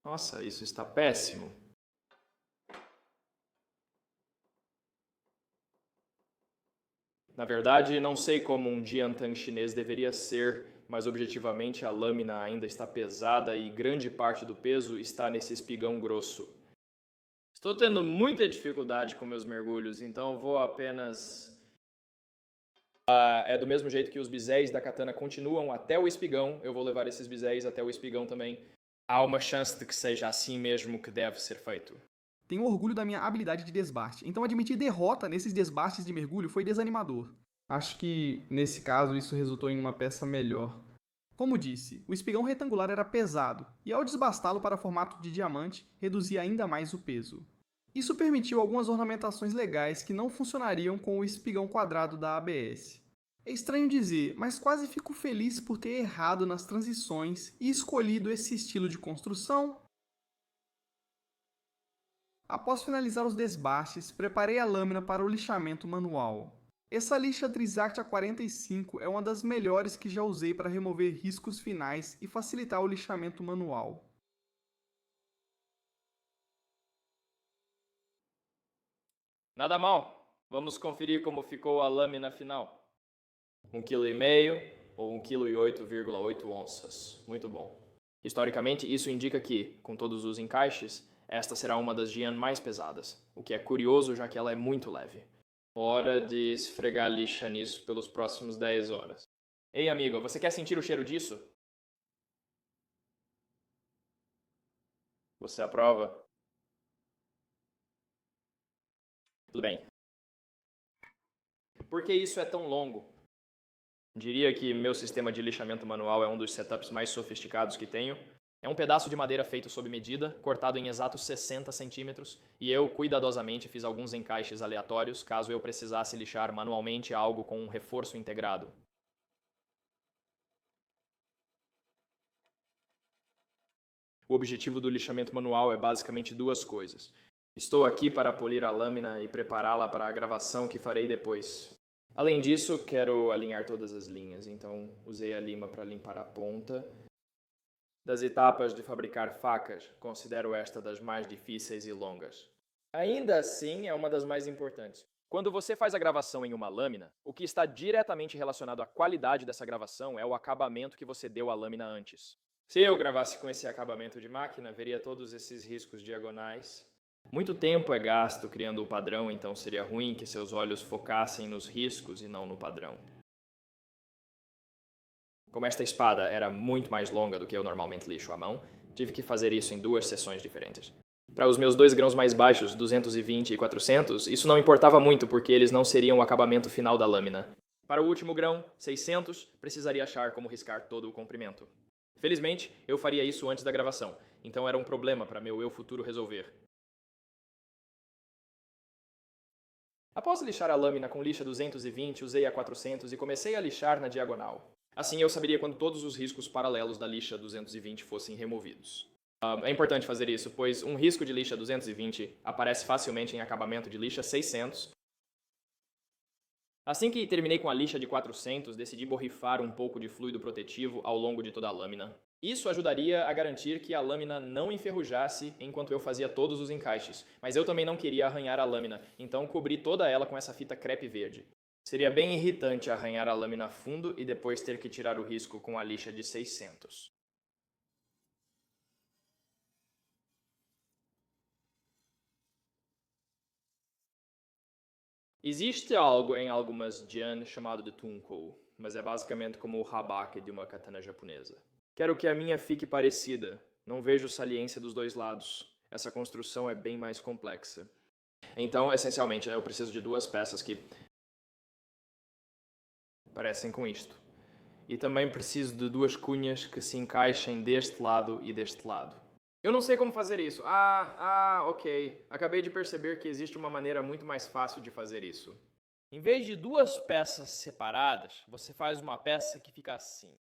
Nossa, isso está péssimo. Na verdade, não sei como um Jiantang chinês deveria ser, mas objetivamente a lâmina ainda está pesada e grande parte do peso está nesse espigão grosso. Estou tendo muita dificuldade com meus mergulhos, então vou apenas... é do mesmo jeito que os biséis da katana continuam até o espigão, eu vou levar esses biséis até o espigão também. Há uma chance de que seja assim mesmo que deve ser feito. Tenho orgulho da minha habilidade de desbaste, então admitir derrota nesses desbastes de mergulho foi desanimador. Acho que, nesse caso, isso resultou em uma peça melhor. Como disse, o espigão retangular era pesado, e ao desbastá-lo para formato de diamante, reduzia ainda mais o peso. Isso permitiu algumas ornamentações legais que não funcionariam com o espigão quadrado da ABS. É estranho dizer, mas quase fico feliz por ter errado nas transições e escolhido esse estilo de construção. Após finalizar os desbastes, preparei a lâmina para o lixamento manual. Essa lixa Trizactia 45 é uma das melhores que já usei para remover riscos finais e facilitar o lixamento manual. Nada mal. Vamos conferir como ficou a lâmina final. 1,5 kg ou 1,8,8 kg. Muito bom. Historicamente, isso indica que, com todos os encaixes, esta será uma das Jian mais pesadas, o que é curioso já que ela é muito leve. Hora de esfregar lixa nisso pelos próximos 10 horas. Ei, amigo, você quer sentir o cheiro disso? Você aprova? Tudo bem. Por que isso é tão longo? Diria que meu sistema de lixamento manual é um dos setups mais sofisticados que tenho. É um pedaço de madeira feito sob medida, cortado em exatos 60 centímetros, e eu cuidadosamente fiz alguns encaixes aleatórios caso eu precisasse lixar manualmente algo com um reforço integrado. O objetivo do lixamento manual é basicamente duas coisas. Estou aqui para polir a lâmina e prepará-la para a gravação que farei depois. Além disso, quero alinhar todas as linhas, então usei a lima para limpar a ponta. Das etapas de fabricar facas, considero esta das mais difíceis e longas. Ainda assim, é uma das mais importantes. Quando você faz a gravação em uma lâmina, o que está diretamente relacionado à qualidade dessa gravação é o acabamento que você deu à lâmina antes. Se eu gravasse com esse acabamento de máquina, veria todos esses riscos diagonais. Muito tempo é gasto criando o padrão, então seria ruim que seus olhos focassem nos riscos e não no padrão. Como esta espada era muito mais longa do que eu normalmente lixo à mão, tive que fazer isso em duas sessões diferentes. Para os meus 2 grãos mais baixos, 220 e 400, isso não importava muito porque eles não seriam o acabamento final da lâmina. Para o último grão, 600, precisaria achar como riscar todo o comprimento. Felizmente, eu faria isso antes da gravação, então era um problema para meu eu futuro resolver. Após lixar a lâmina com lixa 220, usei a 400 e comecei a lixar na diagonal. Assim eu saberia quando todos os riscos paralelos da lixa 220 fossem removidos. É importante fazer isso, pois um risco de lixa 220 aparece facilmente em acabamento de lixa 600. Assim que terminei com a lixa de 400, decidi borrifar um pouco de fluido protetivo ao longo de toda a lâmina. Isso ajudaria a garantir que a lâmina não enferrujasse enquanto eu fazia todos os encaixes, mas eu também não queria arranhar a lâmina, então cobri toda ela com essa fita crepe verde. Seria bem irritante arranhar a lâmina a fundo e depois ter que tirar o risco com a lixa de 600. Existe algo em algumas jian chamado de tunkou, mas é basicamente como o habake de uma katana japonesa. Quero que a minha fique parecida. Não vejo saliência dos dois lados. Essa construção é bem mais complexa. Então, essencialmente, eu preciso de 2 peças que parecem com isto. E também preciso de 2 cunhas que se encaixem deste lado e deste lado. Eu não sei como fazer isso. Ok. Acabei de perceber que existe uma maneira muito mais fácil de fazer isso. Em vez de 2 peças separadas, você faz uma peça que fica assim.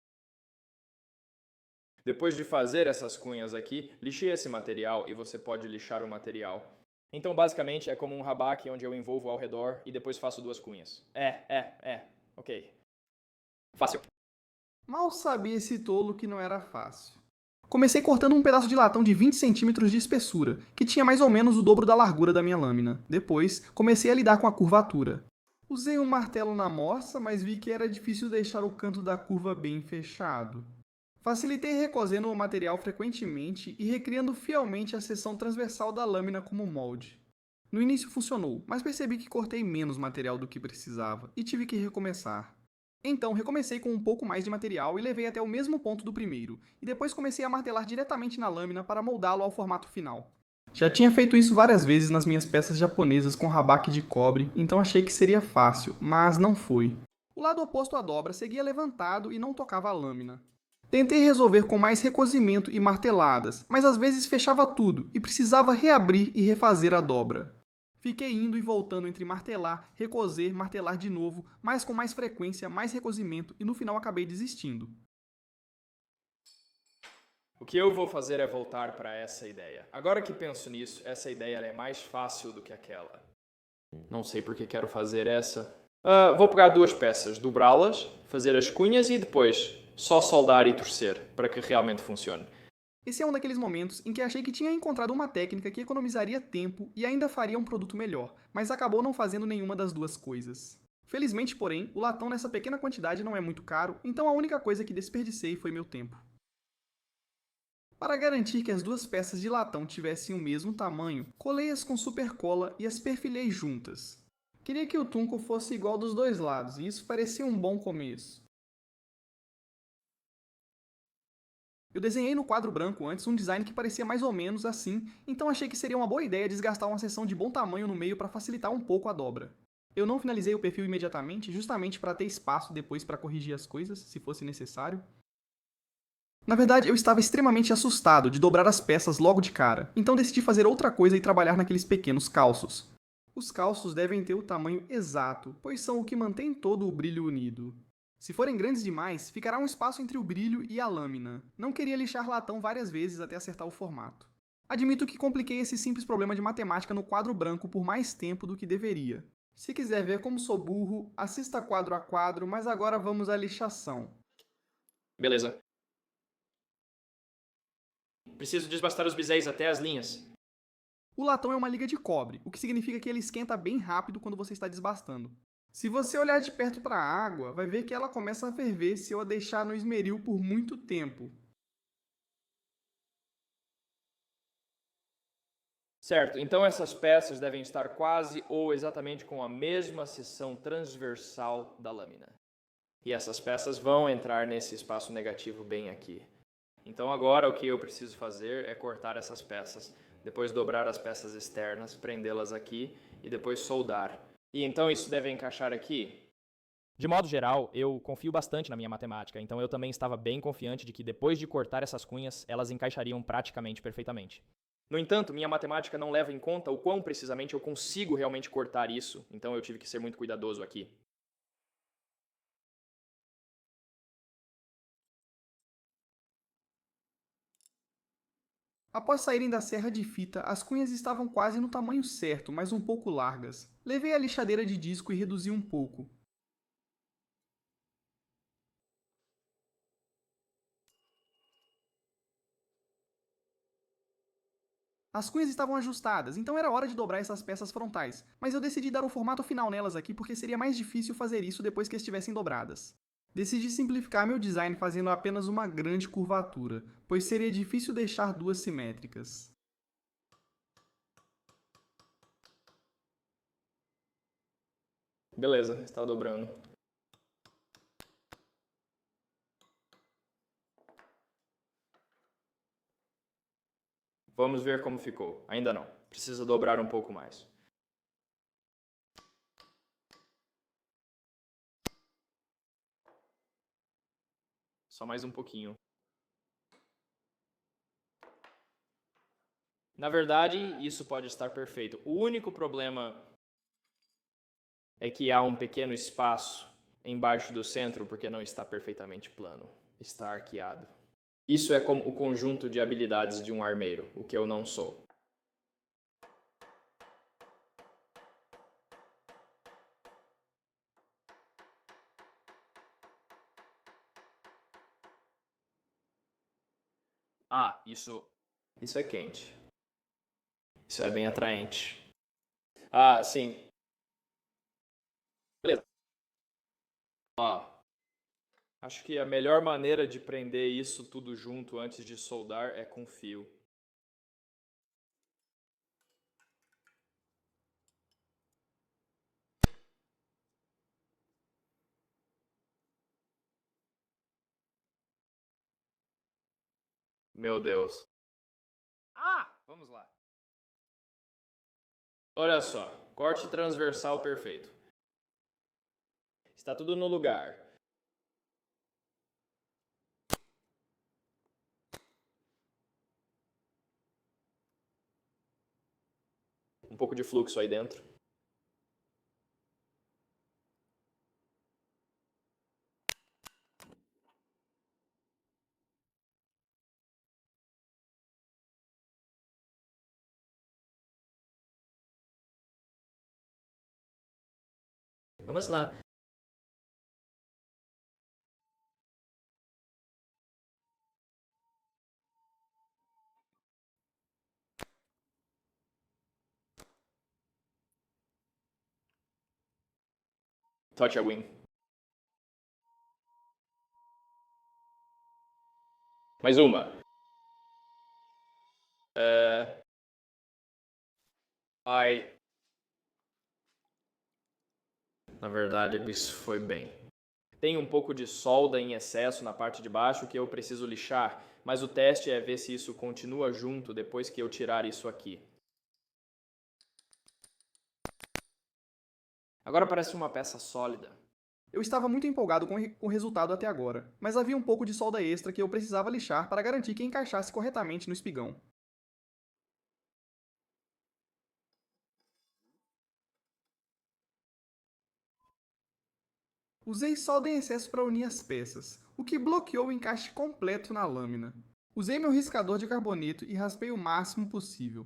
Depois de fazer essas cunhas aqui, lixei esse material e você pode lixar o material. Então, basicamente, é como um habake onde eu envolvo ao redor e depois faço 2 cunhas. Ok. Fácil. Mal sabia esse tolo que não era fácil. Comecei cortando um pedaço de latão de 20 centímetros de espessura, que tinha mais ou menos o dobro da largura da minha lâmina. Depois, comecei a lidar com a curvatura. Usei um martelo na morsa, mas vi que era difícil deixar o canto da curva bem fechado. Facilitei recosendo o material frequentemente e recriando fielmente a seção transversal da lâmina como molde. No início funcionou, mas percebi que cortei menos material do que precisava e tive que recomeçar. Então, recomecei com um pouco mais de material e levei até o mesmo ponto do primeiro, e depois comecei a martelar diretamente na lâmina para moldá-lo ao formato final. Já tinha feito isso várias vezes nas minhas peças japonesas com habake de cobre, então achei que seria fácil, mas não foi. O lado oposto à dobra seguia levantado e não tocava a lâmina. Tentei resolver com mais recozimento e marteladas, mas às vezes fechava tudo e precisava reabrir e refazer a dobra. Fiquei indo e voltando entre martelar, recozer, martelar de novo, mas com mais frequência, mais recozimento, e no final acabei desistindo. O que eu vou fazer é voltar para essa ideia. Agora que penso nisso, essa ideia é mais fácil do que aquela. Não sei por que quero fazer essa. Vou pegar 2 peças, dobrá-las, fazer as cunhas e depois só soldar e torcer para que realmente funcione. Esse é um daqueles momentos em que achei que tinha encontrado uma técnica que economizaria tempo e ainda faria um produto melhor, mas acabou não fazendo nenhuma das duas coisas. Felizmente, porém, o latão nessa pequena quantidade não é muito caro, então a única coisa que desperdicei foi meu tempo. Para garantir que as 2 peças de latão tivessem o mesmo tamanho, colei-as com supercola e as perfilhei juntas. Queria que o tunco fosse igual dos 2 lados, e isso parecia um bom começo. Eu desenhei no quadro branco antes um design que parecia mais ou menos assim, então achei que seria uma boa ideia desgastar uma seção de bom tamanho no meio para facilitar um pouco a dobra. Eu não finalizei o perfil imediatamente, justamente para ter espaço depois para corrigir as coisas, se fosse necessário. Na verdade, eu estava extremamente assustado de dobrar as peças logo de cara, então decidi fazer outra coisa e trabalhar naqueles pequenos calços. Os calços devem ter o tamanho exato, pois são o que mantém todo o brilho unido. Se forem grandes demais, ficará um espaço entre o brilho e a lâmina. Não queria lixar latão várias vezes até acertar o formato. Admito que compliquei esse simples problema de matemática no quadro branco por mais tempo do que deveria. Se quiser ver como sou burro, assista quadro a quadro, mas agora vamos à lixação. Beleza. Preciso desbastar os biséis até as linhas. O latão é uma liga de cobre, o que significa que ele esquenta bem rápido quando você está desbastando. Se você olhar de perto para a água, vai ver que ela começa a ferver se eu a deixar no esmeril por muito tempo. Certo, então essas peças devem estar quase ou exatamente com a mesma seção transversal da lâmina. E essas peças vão entrar nesse espaço negativo bem aqui. Então agora o que eu preciso fazer é cortar essas peças, depois dobrar as peças externas, prendê-las aqui e depois soldar. E então isso deve encaixar aqui? De modo geral, eu confio bastante na minha matemática, então eu também estava bem confiante de que depois de cortar essas cunhas, elas encaixariam praticamente perfeitamente. No entanto, minha matemática não leva em conta o quão precisamente eu consigo realmente cortar isso, então eu tive que ser muito cuidadoso aqui. Após saírem da serra de fita, as cunhas estavam quase no tamanho certo, mas um pouco largas. Levei a lixadeira de disco e reduzi um pouco. As cunhas estavam ajustadas, então era hora de dobrar essas peças frontais, mas eu decidi dar o formato final nelas aqui porque seria mais difícil fazer isso depois que estivessem dobradas. Decidi simplificar meu design fazendo apenas uma grande curvatura, pois seria difícil deixar duas simétricas. Beleza, está dobrando. Vamos ver como ficou. Ainda não. Precisa dobrar um pouco mais. Só mais um pouquinho. Na verdade, isso pode estar perfeito. O único problema é que há um pequeno espaço embaixo do centro porque não está perfeitamente plano. Está arqueado. Isso é como o conjunto de habilidades de um armeiro, o que eu não sou. Ah, isso é quente. Isso é bem atraente. Ah, sim. Beleza. Ó, acho que a melhor maneira de prender isso tudo junto antes de soldar é com fio. Meu Deus. Ah, vamos lá. Olha só, corte transversal perfeito. Está tudo no lugar. Um pouco de fluxo aí dentro. Vamos lá. Touch a wing. Mais uma. Ai. Na verdade, isso foi bem. Tem um pouco de solda em excesso na parte de baixo que eu preciso lixar, mas o teste é ver se isso continua junto depois que eu tirar isso aqui. Agora parece uma peça sólida. Eu estava muito empolgado com o resultado até agora, mas havia um pouco de solda extra que eu precisava lixar para garantir que encaixasse corretamente no espigão. Usei solda em excesso para unir as peças, o que bloqueou o encaixe completo na lâmina. Usei meu riscador de carboneto e raspei o máximo possível.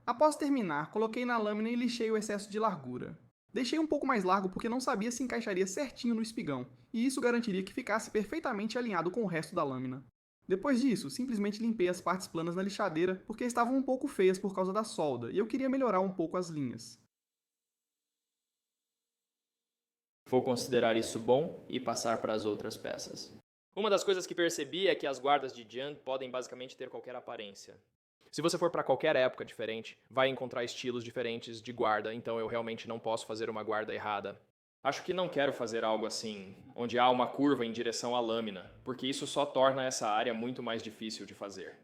Após terminar, coloquei na lâmina e lixei o excesso de largura. Deixei um pouco mais largo porque não sabia se encaixaria certinho no espigão, e isso garantiria que ficasse perfeitamente alinhado com o resto da lâmina. Depois disso, simplesmente limpei as partes planas na lixadeira porque estavam um pouco feias por causa da solda, e eu queria melhorar um pouco as linhas. Vou considerar isso bom e passar para as outras peças. Uma das coisas que percebi é que as guardas de Jian podem basicamente ter qualquer aparência. Se você for para qualquer época diferente, vai encontrar estilos diferentes de guarda, então eu realmente não posso fazer uma guarda errada. Acho que não quero fazer algo assim, onde há uma curva em direção à lâmina, porque isso só torna essa área muito mais difícil de fazer.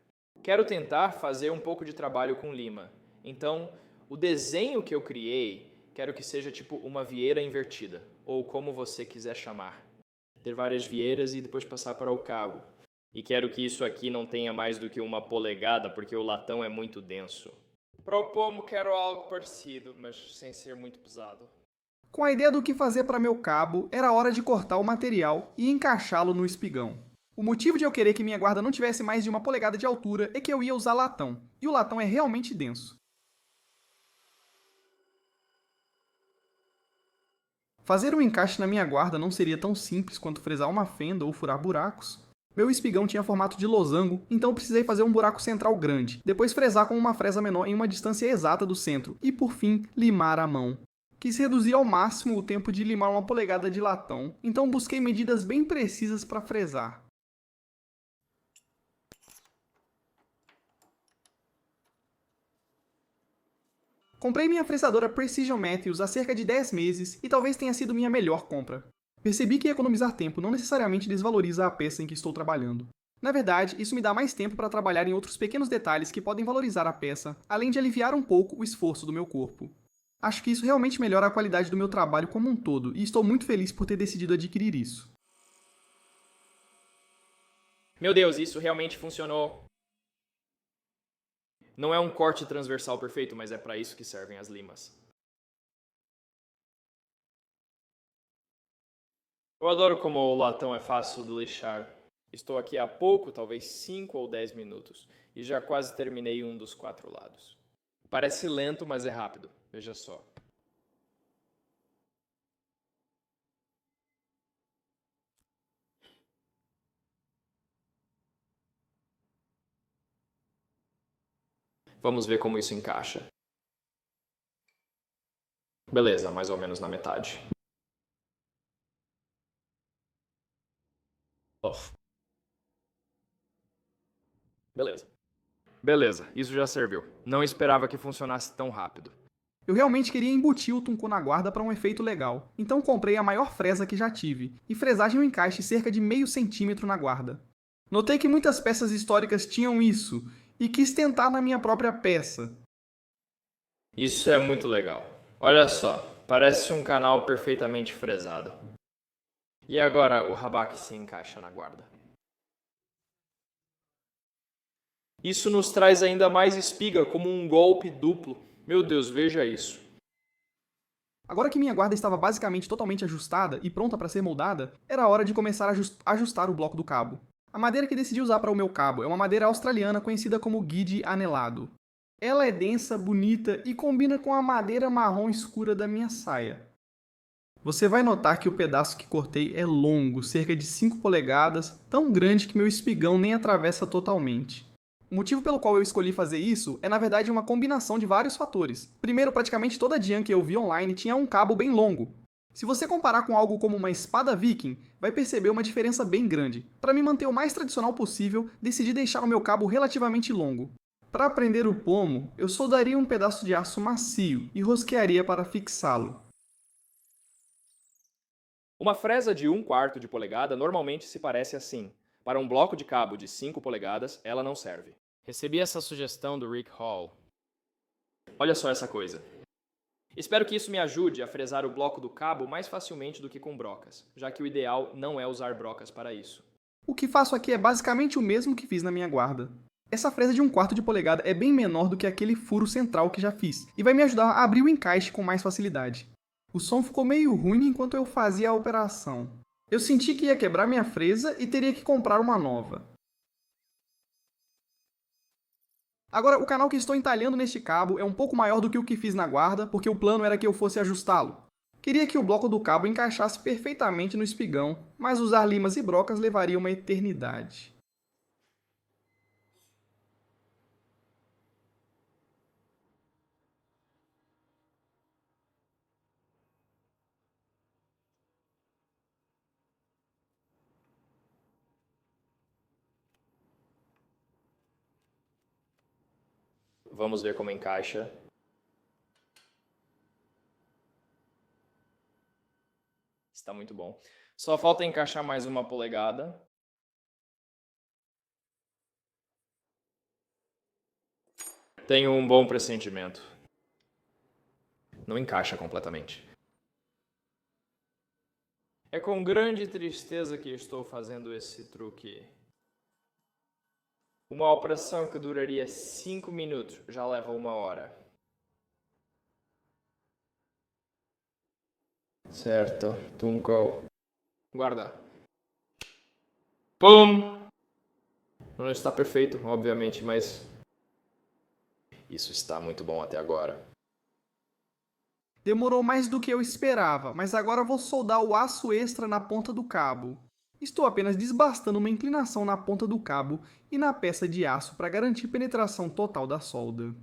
Quero tentar fazer um pouco de trabalho com lima. Então, o desenho que eu criei, quero que seja tipo uma vieira invertida, ou como você quiser chamar. Ter várias vieiras e depois passar para o cabo. E quero que isso aqui não tenha mais do que 1 polegada, porque o latão é muito denso. Para o pomo quero algo parecido, mas sem ser muito pesado. Com a ideia do que fazer para meu cabo, era hora de cortar o material e encaixá-lo no espigão. O motivo de eu querer que minha guarda não tivesse mais de 1 polegada de altura é que eu ia usar latão, e o latão é realmente denso. Fazer um encaixe na minha guarda não seria tão simples quanto fresar uma fenda ou furar buracos. Meu espigão tinha formato de losango, então precisei fazer um buraco central grande, depois fresar com uma fresa menor em uma distância exata do centro e, por fim, limar à mão. Quis reduzir ao máximo o tempo de limar 1 polegada de latão, então busquei medidas bem precisas para fresar. Comprei minha fresadora Precision Matthews há cerca de 10 meses e talvez tenha sido minha melhor compra. Percebi que economizar tempo não necessariamente desvaloriza a peça em que estou trabalhando. Na verdade, isso me dá mais tempo para trabalhar em outros pequenos detalhes que podem valorizar a peça, além de aliviar um pouco o esforço do meu corpo. Acho que isso realmente melhora a qualidade do meu trabalho como um todo, e estou muito feliz por ter decidido adquirir isso. Meu Deus, isso realmente funcionou. Não é um corte transversal perfeito, mas é para isso que servem as limas. Eu adoro como o latão é fácil de lixar. Estou aqui há pouco, talvez 5 ou 10 minutos, e já quase terminei um dos 4 lados. Parece lento, mas é rápido. Veja só. Vamos ver como isso encaixa. Beleza, mais ou menos na metade. Beleza, isso já serviu. Não esperava que funcionasse tão rápido. Eu realmente queria embutir o tunco na guarda para um efeito legal, então comprei a maior fresa que já tive, e fresagem um encaixe cerca de meio centímetro na guarda. Notei que muitas peças históricas tinham isso, e quis tentar na minha própria peça. Isso é muito legal. Olha só, parece um canal perfeitamente fresado. E agora o rabaque se encaixa na guarda. Isso nos traz ainda mais espiga, como um golpe duplo. Meu Deus, veja isso. Agora que minha guarda estava basicamente totalmente ajustada e pronta para ser moldada, era hora de começar a ajustar o bloco do cabo. A madeira que decidi usar para o meu cabo é uma madeira australiana conhecida como guide anelado. Ela é densa, bonita e combina com a madeira marrom escura da minha saia. Você vai notar que o pedaço que cortei é longo, cerca de 5 polegadas, tão grande que meu espigão nem atravessa totalmente. O motivo pelo qual eu escolhi fazer isso é na verdade uma combinação de vários fatores. Primeiro, praticamente toda Jian que eu vi online tinha um cabo bem longo. Se você comparar com algo como uma espada viking, vai perceber uma diferença bem grande. Para me manter o mais tradicional possível, decidi deixar o meu cabo relativamente longo. Para prender o pomo, eu soldaria um pedaço de aço macio e rosquearia para fixá-lo. Uma fresa de 1/4 de polegada normalmente se parece assim. Para um bloco de cabo de 5 polegadas, ela não serve. Recebi essa sugestão do Rick Hall. Olha só essa coisa. Espero que isso me ajude a fresar o bloco do cabo mais facilmente do que com brocas, já que o ideal não é usar brocas para isso. O que faço aqui é basicamente o mesmo que fiz na minha guarda. Essa fresa de 1/4 de polegada é bem menor do que aquele furo central que já fiz, e vai me ajudar a abrir o encaixe com mais facilidade. O som ficou meio ruim enquanto eu fazia a operação. Eu senti que ia quebrar minha fresa e teria que comprar uma nova. Agora, o canal que estou entalhando neste cabo é um pouco maior do que o que fiz na guarda, porque o plano era que eu fosse ajustá-lo. Queria que o bloco do cabo encaixasse perfeitamente no espigão, mas usar limas e brocas levaria uma eternidade. Vamos ver como encaixa. Está muito bom. Só falta encaixar mais 1 polegada. Tenho um bom pressentimento. Não encaixa completamente. É com grande tristeza que estou fazendo esse truque. Uma operação que duraria 5 minutos já leva 1 hora. Certo, Tunco. Guarda. Pum! Não está perfeito, obviamente, mas isso está muito bom até agora. Demorou mais do que eu esperava, mas agora vou soldar o aço extra na ponta do cabo. Estou apenas desbastando uma inclinação na ponta do cabo e na peça de aço para garantir penetração total da solda.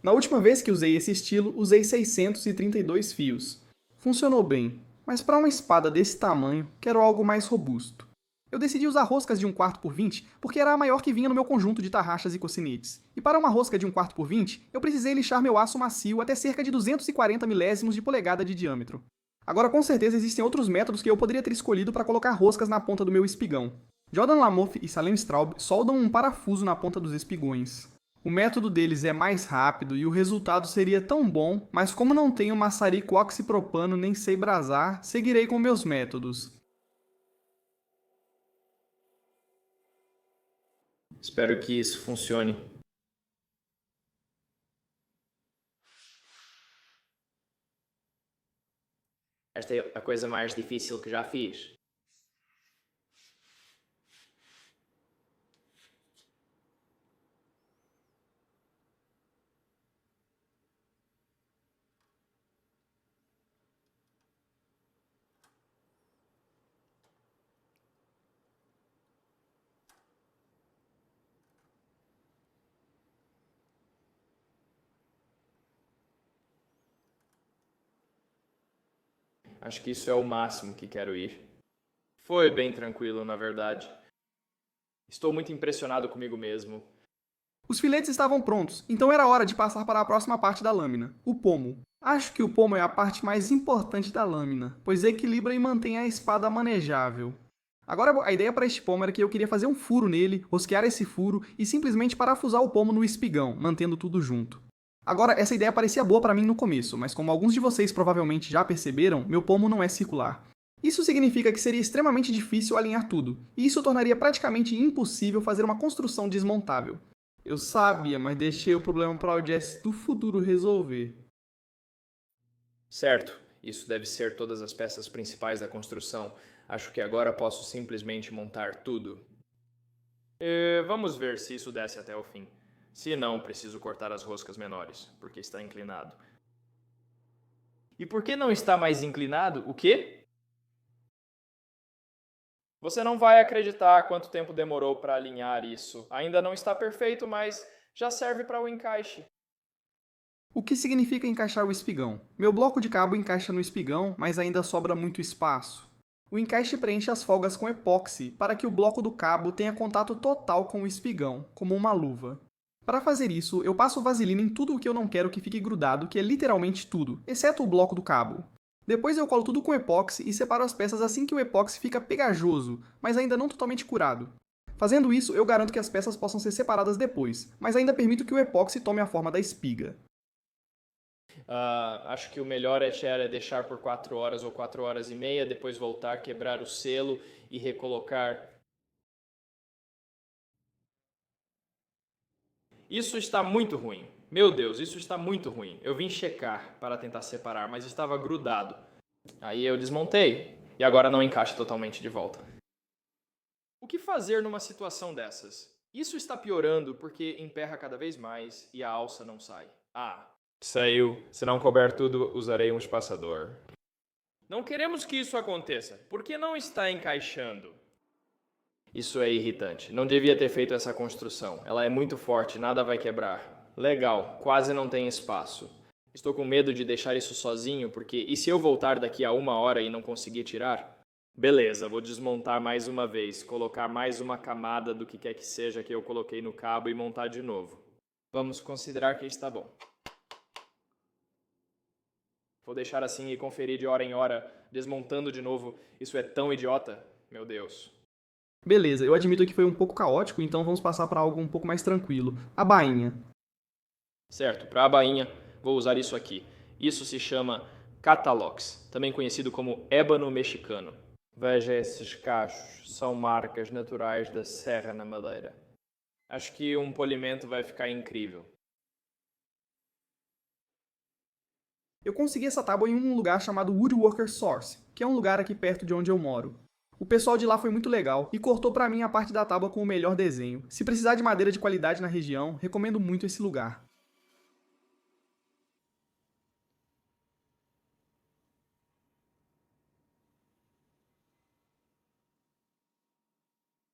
Na última vez que usei esse estilo, usei 632 fios. Funcionou bem, mas para uma espada desse tamanho, quero algo mais robusto. Eu decidi usar roscas de 1/4 por 20 porque era a maior que vinha no meu conjunto de tarraxas e cocinetes. E para uma rosca de 1/4 por 20, eu precisei lixar meu aço macio até cerca de 240 milésimos de polegada de diâmetro. Agora, com certeza, existem outros métodos que eu poderia ter escolhido para colocar roscas na ponta do meu espigão. Jordan Lamoth e Salem Straub soldam um parafuso na ponta dos espigões. O método deles é mais rápido e o resultado seria tão bom, mas como não tenho maçarico oxipropano nem sei brasar, seguirei com meus métodos. Espero que isso funcione. Esta é a coisa mais difícil que já fiz. Acho que isso é o máximo que quero ir. Foi bem tranquilo, na verdade. Estou muito impressionado comigo mesmo. Os filetes estavam prontos, então era hora de passar para a próxima parte da lâmina, o pomo. Acho que o pomo é a parte mais importante da lâmina, pois equilibra e mantém a espada manejável. Agora a ideia para este pomo era que eu queria fazer um furo nele, rosquear esse furo e simplesmente parafusar o pomo no espigão, mantendo tudo junto. Agora, essa ideia parecia boa para mim no começo, mas como alguns de vocês provavelmente já perceberam, meu pomo não é circular. Isso significa que seria extremamente difícil alinhar tudo, e isso tornaria praticamente impossível fazer uma construção desmontável. Eu sabia, mas deixei o problema para o Jesse do futuro resolver. Certo, isso deve ser todas as peças principais da construção. Acho que agora posso simplesmente montar tudo. Vamos ver se isso desce até o fim. Se não, preciso cortar as roscas menores, porque está inclinado. E por que não está mais inclinado? O quê? Você não vai acreditar quanto tempo demorou para alinhar isso. Ainda não está perfeito, mas já serve para o encaixe. O que significa encaixar o espigão? Meu bloco de cabo encaixa no espigão, mas ainda sobra muito espaço. O encaixe preenche as folgas com epóxi para que o bloco do cabo tenha contato total com o espigão, como uma luva. Para fazer isso, eu passo vaselina em tudo o que eu não quero que fique grudado, que é literalmente tudo, exceto o bloco do cabo. Depois eu colo tudo com epóxi e separo as peças assim que o epóxi fica pegajoso, mas ainda não totalmente curado. Fazendo isso, eu garanto que as peças possam ser separadas depois, mas ainda permito que o epóxi tome a forma da espiga. Acho que o melhor é deixar por 4 horas ou 4 horas e meia, depois voltar, quebrar o selo e recolocar. Isso está muito ruim. Meu Deus, isso está muito ruim. Eu vim checar para tentar separar, mas estava grudado. Aí eu desmontei e agora não encaixa totalmente de volta. O que fazer numa situação dessas? Isso está piorando porque emperra cada vez mais e a alça não sai. Saiu. Se não couber tudo, usarei um espaçador. Não queremos que isso aconteça. Por que não está encaixando? Isso é irritante. Não devia ter feito essa construção. Ela é muito forte, nada vai quebrar. Legal, quase não tem espaço. Estou com medo de deixar isso sozinho, porque e se eu voltar daqui a 1 hora e não conseguir tirar? Beleza, vou desmontar mais uma vez, colocar mais uma camada do que quer que seja que eu coloquei no cabo e montar de novo. Vamos considerar que está bom. Vou deixar assim e conferir de hora em hora, desmontando de novo. Isso é tão idiota? Meu Deus. Beleza, eu admito que foi um pouco caótico, então vamos passar para algo um pouco mais tranquilo. A bainha. Certo, para a bainha, vou usar isso aqui. Isso se chama Catalox, também conhecido como ébano mexicano. Veja esses cachos, são marcas naturais da serra na madeira. Acho que um polimento vai ficar incrível. Eu consegui essa tábua em um lugar chamado Woodworker Source, que é um lugar aqui perto de onde eu moro. O pessoal de lá foi muito legal e cortou pra mim a parte da tábua com o melhor desenho. Se precisar de madeira de qualidade na região, recomendo muito esse lugar.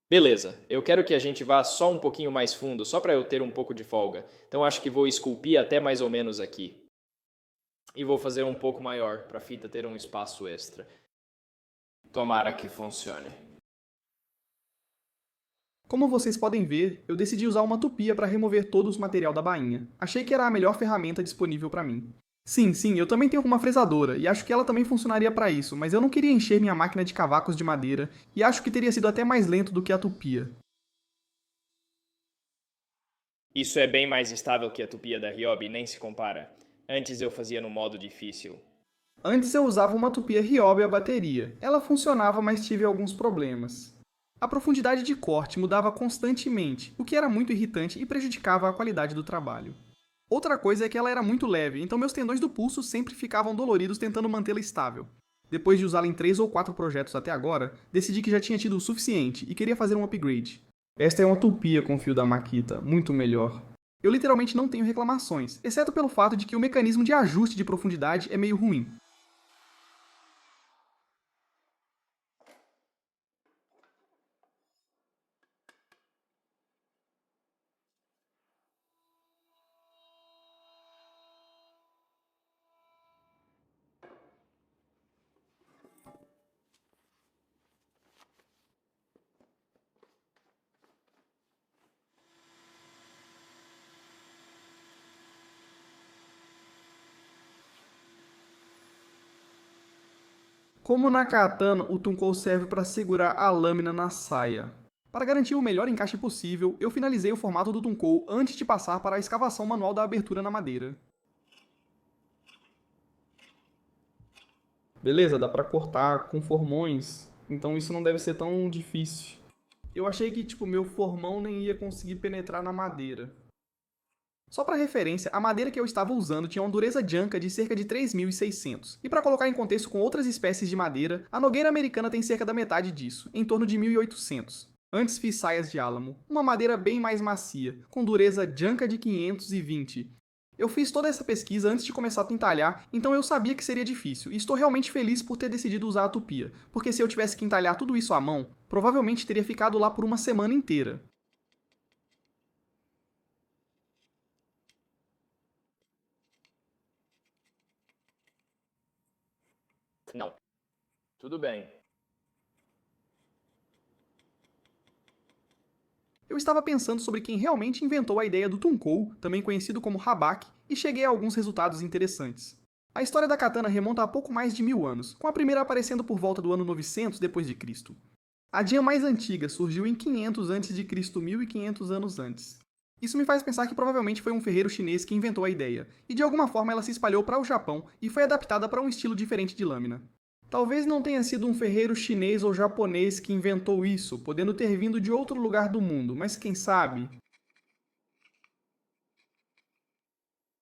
Beleza, eu quero que a gente vá só um pouquinho mais fundo, só para eu ter um pouco de folga. Então acho que vou esculpir até mais ou menos aqui. E vou fazer um pouco maior, para a fita ter um espaço extra. Tomara que funcione. Como vocês podem ver, eu decidi usar uma tupia para remover todo o material da bainha. Achei que era a melhor ferramenta disponível para mim. Sim, eu também tenho uma fresadora, e acho que ela também funcionaria para isso, mas eu não queria encher minha máquina de cavacos de madeira, e acho que teria sido até mais lento do que a tupia. Isso é bem mais estável que a tupia da Ryobi, nem se compara. Antes eu fazia no modo difícil. Antes eu usava uma tupia Ryobi a bateria. Ela funcionava, mas tive alguns problemas. A profundidade de corte mudava constantemente, o que era muito irritante e prejudicava a qualidade do trabalho. Outra coisa é que ela era muito leve, então meus tendões do pulso sempre ficavam doloridos tentando mantê-la estável. Depois de usá-la em 3 ou 4 projetos até agora, decidi que já tinha tido o suficiente e queria fazer um upgrade. Esta é uma tupia com fio da Makita, muito melhor. Eu literalmente não tenho reclamações, exceto pelo fato de que o mecanismo de ajuste de profundidade é meio ruim. Como na katana, o Tunkou serve para segurar a lâmina na saia. Para garantir o melhor encaixe possível, eu finalizei o formato do Tunkou antes de passar para a escavação manual da abertura na madeira. Beleza, dá para cortar com formões, então isso não deve ser tão difícil. Eu achei que meu formão nem ia conseguir penetrar na madeira. Só para referência, a madeira que eu estava usando tinha uma dureza Janka de cerca de 3.600. E para colocar em contexto com outras espécies de madeira, a nogueira americana tem cerca da metade disso, em torno de 1.800. Antes fiz saias de álamo, uma madeira bem mais macia, com dureza Janka de 520. Eu fiz toda essa pesquisa antes de começar a entalhar, então eu sabia que seria difícil, e estou realmente feliz por ter decidido usar a tupia, porque se eu tivesse que entalhar tudo isso à mão, provavelmente teria ficado lá por uma semana inteira. Não. Tudo bem. Eu estava pensando sobre quem realmente inventou a ideia do Tunkou, também conhecido como Habak, e cheguei a alguns resultados interessantes. A história da katana remonta a pouco mais de 1000 anos, com a primeira aparecendo por volta do ano 900 d.C. A Jian mais antiga surgiu em 500 a.C., 1500 anos antes. Isso me faz pensar que provavelmente foi um ferreiro chinês que inventou a ideia, e de alguma forma ela se espalhou para o Japão e foi adaptada para um estilo diferente de lâmina. Talvez não tenha sido um ferreiro chinês ou japonês que inventou isso, podendo ter vindo de outro lugar do mundo, mas quem sabe?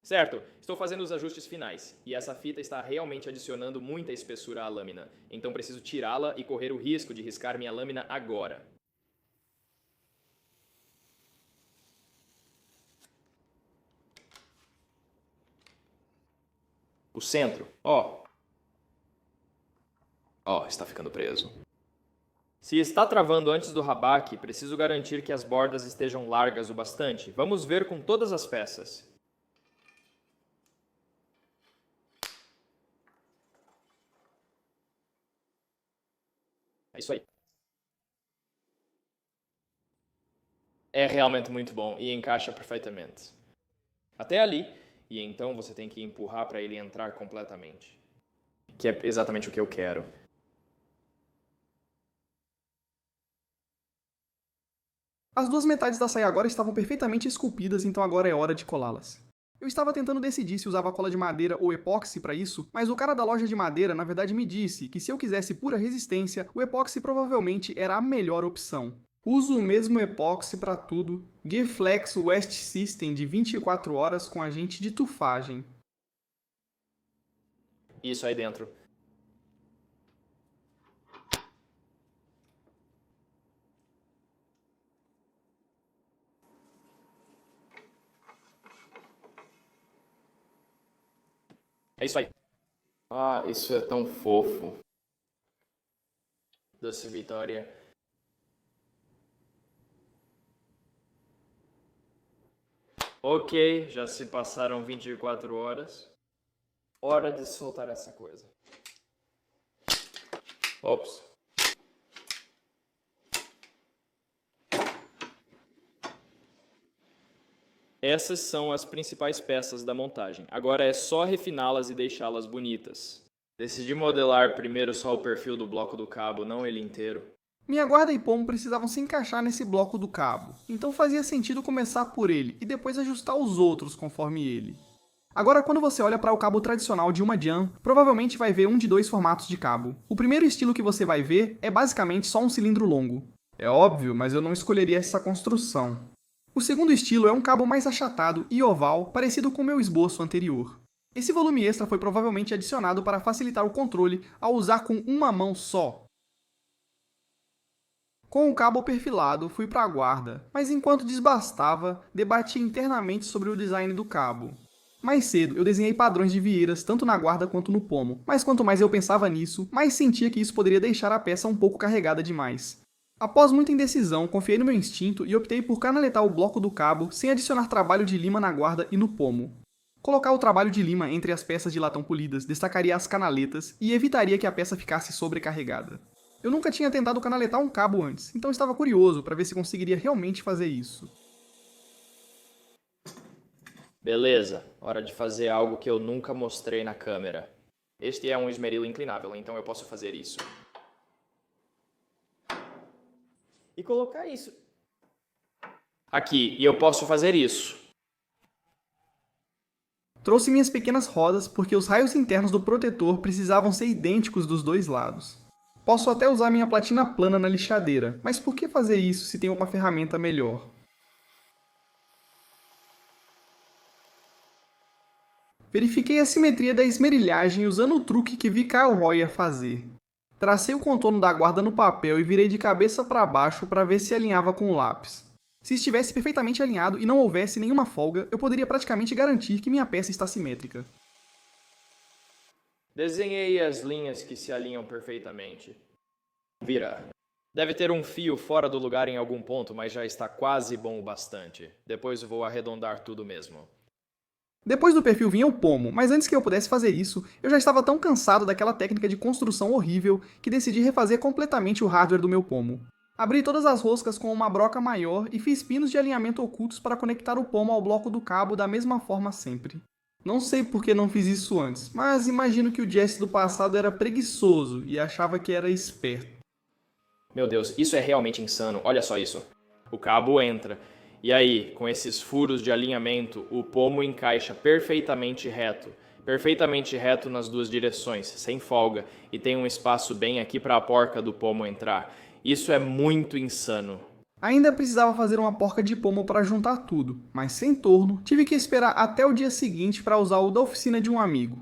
Certo, estou fazendo os ajustes finais, e essa fita está realmente adicionando muita espessura à lâmina, então preciso tirá-la e correr o risco de riscar minha lâmina agora. O centro, está ficando preso. Se está travando antes do Habak, preciso garantir que as bordas estejam largas o bastante. Vamos ver com todas as peças. É isso aí. É realmente muito bom e encaixa perfeitamente. Até ali, e então você tem que empurrar para ele entrar completamente. Que é exatamente o que eu quero. As duas metades da saia agora estavam perfeitamente esculpidas, então agora é hora de colá-las. Eu estava tentando decidir se usava cola de madeira ou epóxi para isso, mas o cara da loja de madeira na verdade me disse que se eu quisesse pura resistência, o epóxi provavelmente era a melhor opção. Uso o mesmo epóxi para tudo, G-Flex West System de 24 horas com agente de tufagem. Isso aí dentro. É isso aí. Ah, isso é tão fofo. Doce Vitória. Ok, já se passaram 24 horas. Hora de soltar essa coisa. Ops. Essas são as principais peças da montagem. Agora é só refiná-las e deixá-las bonitas. Decidi modelar primeiro só o perfil do bloco do cabo, não ele inteiro. Minha guarda e pomo precisavam se encaixar nesse bloco do cabo, então fazia sentido começar por ele e depois ajustar os outros conforme ele. Agora, quando você olha para o cabo tradicional de uma Jian, provavelmente vai ver um de dois formatos de cabo. O primeiro estilo que você vai ver é basicamente só um cilindro longo. É óbvio, mas eu não escolheria essa construção. O segundo estilo é um cabo mais achatado e oval, parecido com o meu esboço anterior. Esse volume extra foi provavelmente adicionado para facilitar o controle ao usar com uma mão só. Com o cabo perfilado, fui para a guarda, mas enquanto desbastava, debati internamente sobre o design do cabo. Mais cedo, eu desenhei padrões de vieiras tanto na guarda quanto no pomo, mas quanto mais eu pensava nisso, mais sentia que isso poderia deixar a peça um pouco carregada demais. Após muita indecisão, confiei no meu instinto e optei por canaletar o bloco do cabo sem adicionar trabalho de lima na guarda e no pomo. Colocar o trabalho de lima entre as peças de latão polidas destacaria as canaletas e evitaria que a peça ficasse sobrecarregada. Eu nunca tinha tentado canaletar um cabo antes, então estava curioso para ver se conseguiria realmente fazer isso. Beleza, hora de fazer algo que eu nunca mostrei na câmera. Este é um esmeril inclinável, então eu posso fazer isso. E colocar isso aqui, e eu posso fazer isso. Trouxe minhas pequenas rodas porque os raios internos do protetor precisavam ser idênticos dos dois lados. Posso até usar minha platina plana na lixadeira, mas por que fazer isso se tem uma ferramenta melhor? Verifiquei a simetria da esmerilhagem usando o truque que vi Kyle Royer fazer. Tracei o contorno da guarda no papel e virei de cabeça para baixo para ver se alinhava com o lápis. Se estivesse perfeitamente alinhado e não houvesse nenhuma folga, eu poderia praticamente garantir que minha peça está simétrica. Desenhei as linhas que se alinham perfeitamente. Vira. Deve ter um fio fora do lugar em algum ponto, mas já está quase bom o bastante. Depois vou arredondar tudo mesmo. Depois do perfil vinha o pomo, mas antes que eu pudesse fazer isso, eu já estava tão cansado daquela técnica de construção horrível que decidi refazer completamente o hardware do meu pomo. Abri todas as roscas com uma broca maior e fiz pinos de alinhamento ocultos para conectar o pomo ao bloco do cabo da mesma forma sempre. Não sei por que não fiz isso antes, mas imagino que o Jesse do passado era preguiçoso e achava que era esperto. Meu Deus, isso é realmente insano. Olha só isso. O cabo entra. E aí, com esses furos de alinhamento, o pomo encaixa perfeitamente reto nas duas direções, sem folga, e tem um espaço bem aqui para a porca do pomo entrar. Isso é muito insano. Ainda precisava fazer uma porca de pomo para juntar tudo, mas sem torno, tive que esperar até o dia seguinte para usar o da oficina de um amigo.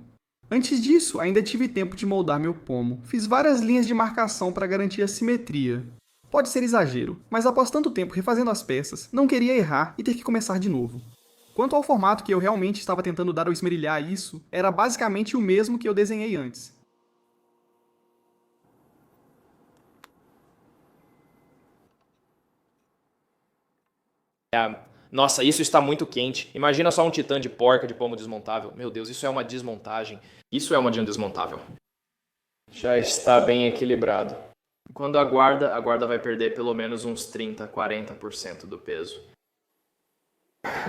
Antes disso, ainda tive tempo de moldar meu pomo. Fiz várias linhas de marcação para garantir a simetria. Pode ser exagero, mas após tanto tempo refazendo as peças, não queria errar e ter que começar de novo. Quanto ao formato que eu realmente estava tentando dar ao esmerilhar isso, era basicamente o mesmo que eu desenhei antes. Nossa, isso está muito quente. Imagina só um titã de porca de pomo desmontável. Meu Deus, isso é uma desmontagem. Isso é uma desmontável. Já está bem equilibrado. Quando a guarda vai perder pelo menos uns 30, 40% do peso.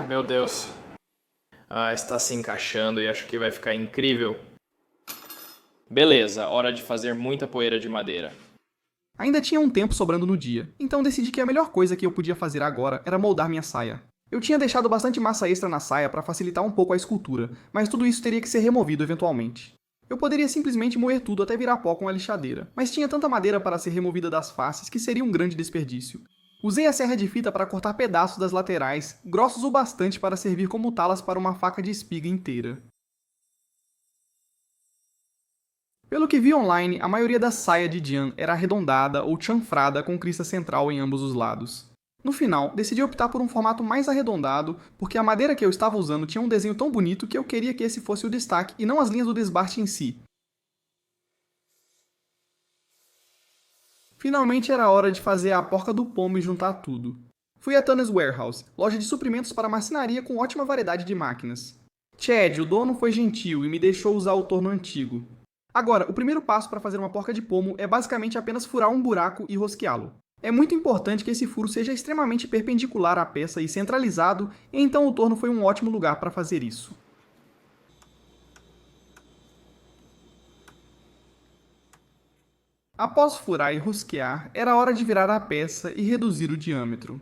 Meu Deus. Está se encaixando e acho que vai ficar incrível. Beleza, hora de fazer muita poeira de madeira. Ainda tinha um tempo sobrando no dia, então decidi que a melhor coisa que eu podia fazer agora era moldar minha saia. Eu tinha deixado bastante massa extra na saia para facilitar um pouco a escultura, mas tudo isso teria que ser removido eventualmente. Eu poderia simplesmente moer tudo até virar pó com a lixadeira, mas tinha tanta madeira para ser removida das faces que seria um grande desperdício. Usei a serra de fita para cortar pedaços das laterais, grossos o bastante para servir como talas para uma faca de espiga inteira. Pelo que vi online, a maioria da saia de Jian era arredondada ou chanfrada com crista central em ambos os lados. No final, decidi optar por um formato mais arredondado, porque a madeira que eu estava usando tinha um desenho tão bonito que eu queria que esse fosse o destaque e não as linhas do desbaste em si. Finalmente era hora de fazer a porca do pomo e juntar tudo. Fui a Tanner's Warehouse, loja de suprimentos para marcenaria com ótima variedade de máquinas. Chad, o dono, foi gentil e me deixou usar o torno antigo. Agora, o primeiro passo para fazer uma porca de pomo é basicamente apenas furar um buraco e rosqueá-lo. É muito importante que esse furo seja extremamente perpendicular à peça e centralizado, e então o torno foi um ótimo lugar para fazer isso. Após furar e rosquear, era hora de virar a peça e reduzir o diâmetro.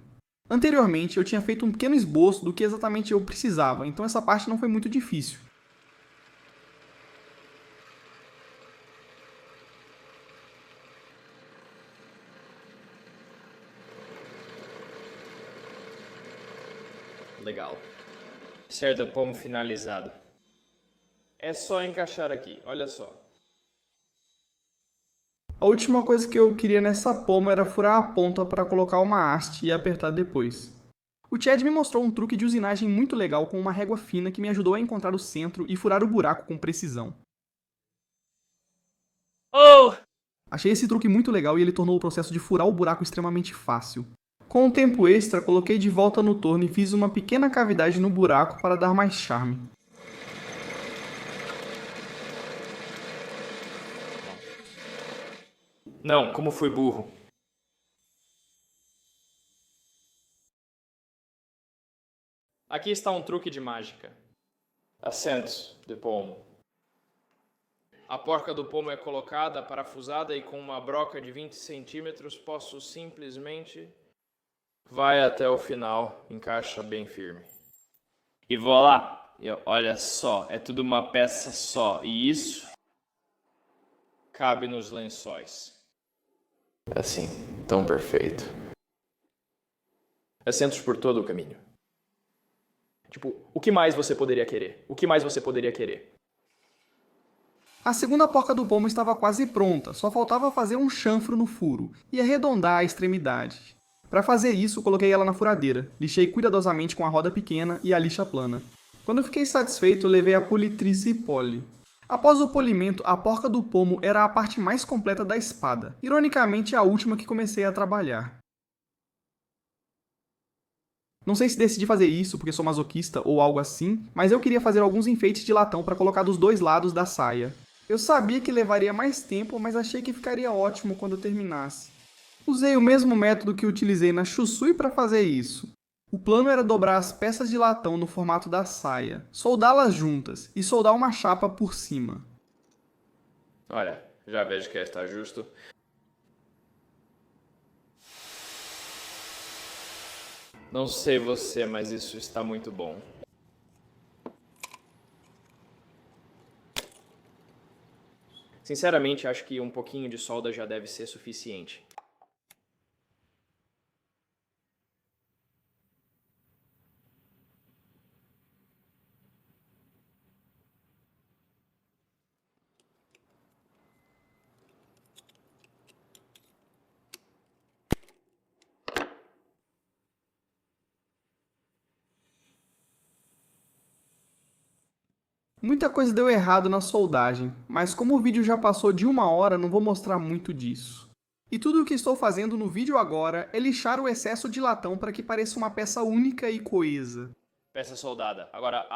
Anteriormente, eu tinha feito um pequeno esboço do que exatamente eu precisava, então essa parte não foi muito difícil. Legal. Certo, pomo finalizado. É só encaixar aqui, olha só. A última coisa que eu queria nessa pomo era furar a ponta para colocar uma haste e apertar depois. O Chad me mostrou um truque de usinagem muito legal com uma régua fina que me ajudou a encontrar o centro e furar o buraco com precisão. Oh! Achei esse truque muito legal e ele tornou o processo de furar o buraco extremamente fácil. Com um tempo extra, coloquei de volta no torno e fiz uma pequena cavidade no buraco para dar mais charme. Não, como fui burro. Aqui está um truque de mágica. Assentos de pomo. A porca do pomo é colocada, parafusada e com uma broca de 20 centímetros posso simplesmente... Vai até o final, encaixa bem firme. E vou lá. Olha só, é tudo uma peça só. E isso cabe nos lençóis. Assim, tão perfeito. Assentos por todo o caminho. Tipo, o que mais você poderia querer? O que mais você poderia querer? A segunda porca do pomo estava quase pronta, só faltava fazer um chanfro no furo e arredondar a extremidade. Para fazer isso, coloquei ela na furadeira, lixei cuidadosamente com a roda pequena e a lixa plana. Quando fiquei satisfeito, levei a politriz e poli. Após o polimento, a porca do pomo era a parte mais completa da espada, ironicamente a última que comecei a trabalhar. Não sei se decidi fazer isso porque sou masoquista ou algo assim, mas eu queria fazer alguns enfeites de latão para colocar dos dois lados da saia. Eu sabia que levaria mais tempo, mas achei que ficaria ótimo quando terminasse. Usei o mesmo método que utilizei na Shusui para fazer isso. O plano era dobrar as peças de latão no formato da saia, soldá-las juntas e soldar uma chapa por cima. Olha, já vejo que está justo. Não sei você, mas isso está muito bom. Sinceramente, acho que um pouquinho de solda já deve ser suficiente. Muita coisa deu errado na soldagem, mas como o vídeo já passou de 1 hora, não vou mostrar muito disso. E tudo o que estou fazendo no vídeo agora é lixar o excesso de latão para que pareça uma peça única e coesa. Peça soldada. Agora,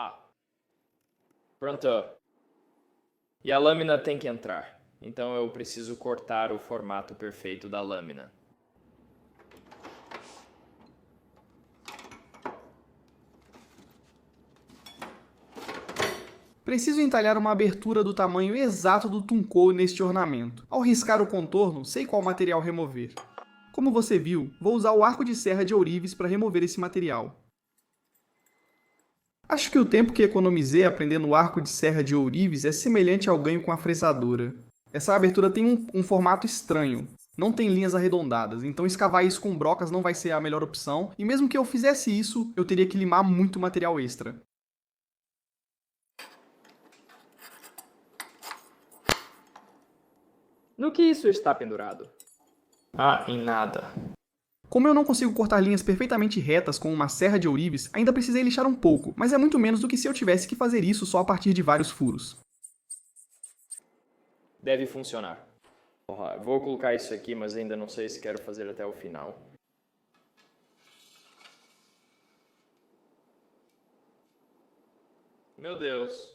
pronto. E a lâmina tem que entrar. Então eu preciso cortar o formato perfeito da lâmina. Preciso entalhar uma abertura do tamanho exato do Tunkou neste ornamento. Ao riscar o contorno, sei qual material remover. Como você viu, vou usar o arco de serra de ourives para remover esse material. Acho que o tempo que economizei aprendendo o arco de serra de ourives é semelhante ao ganho com a fresadora. Essa abertura tem um formato estranho, não tem linhas arredondadas, então escavar isso com brocas não vai ser a melhor opção, e mesmo que eu fizesse isso, eu teria que limar muito material extra. No que isso está pendurado? Em nada. Como eu não consigo cortar linhas perfeitamente retas com uma serra de ourives, ainda precisei lixar um pouco, mas é muito menos do que se eu tivesse que fazer isso só a partir de vários furos. Deve funcionar. Vou colocar isso aqui, mas ainda não sei se quero fazer até o final. Meu Deus.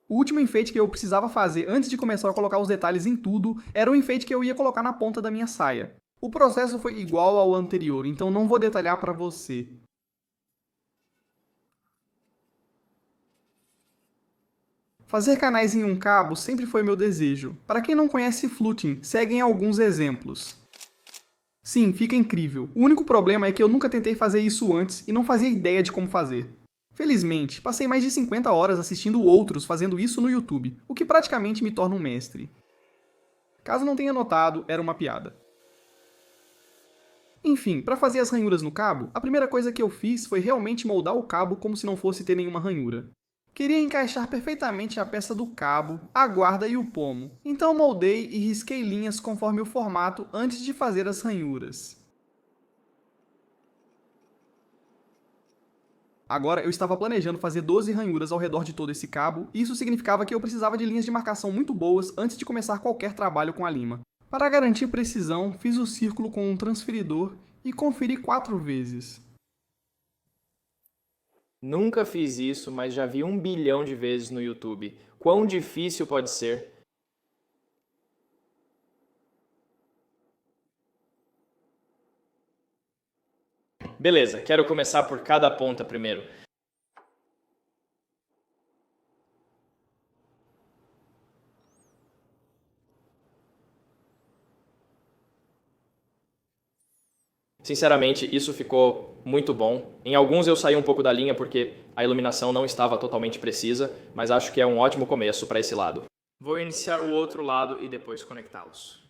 O último enfeite que eu precisava fazer antes de começar a colocar os detalhes em tudo era o enfeite que eu ia colocar na ponta da minha saia. O processo foi igual ao anterior, então não vou detalhar para você. Fazer canais em um cabo sempre foi meu desejo. Para quem não conhece fluting, seguem alguns exemplos. Sim, fica incrível. O único problema é que eu nunca tentei fazer isso antes e não fazia ideia de como fazer. Felizmente, passei mais de 50 horas assistindo outros fazendo isso no YouTube, o que praticamente me torna um mestre. Caso não tenha notado, era uma piada. Enfim, para fazer as ranhuras no cabo, a primeira coisa que eu fiz foi realmente moldar o cabo como se não fosse ter nenhuma ranhura. Queria encaixar perfeitamente a peça do cabo, a guarda e o pomo, então moldei e risquei linhas conforme o formato antes de fazer as ranhuras. Agora eu estava planejando fazer 12 ranhuras ao redor de todo esse cabo, e isso significava que eu precisava de linhas de marcação muito boas antes de começar qualquer trabalho com a lima. Para garantir precisão, fiz o círculo com um transferidor e conferi 4 vezes. Nunca fiz isso, mas já vi 1 bilhão de vezes no YouTube. Quão difícil pode ser? Beleza, quero começar por cada ponta primeiro. Sinceramente, isso ficou muito bom. Em alguns eu saí um pouco da linha porque a iluminação não estava totalmente precisa, mas acho que é um ótimo começo para esse lado. Vou iniciar o outro lado e depois conectá-los.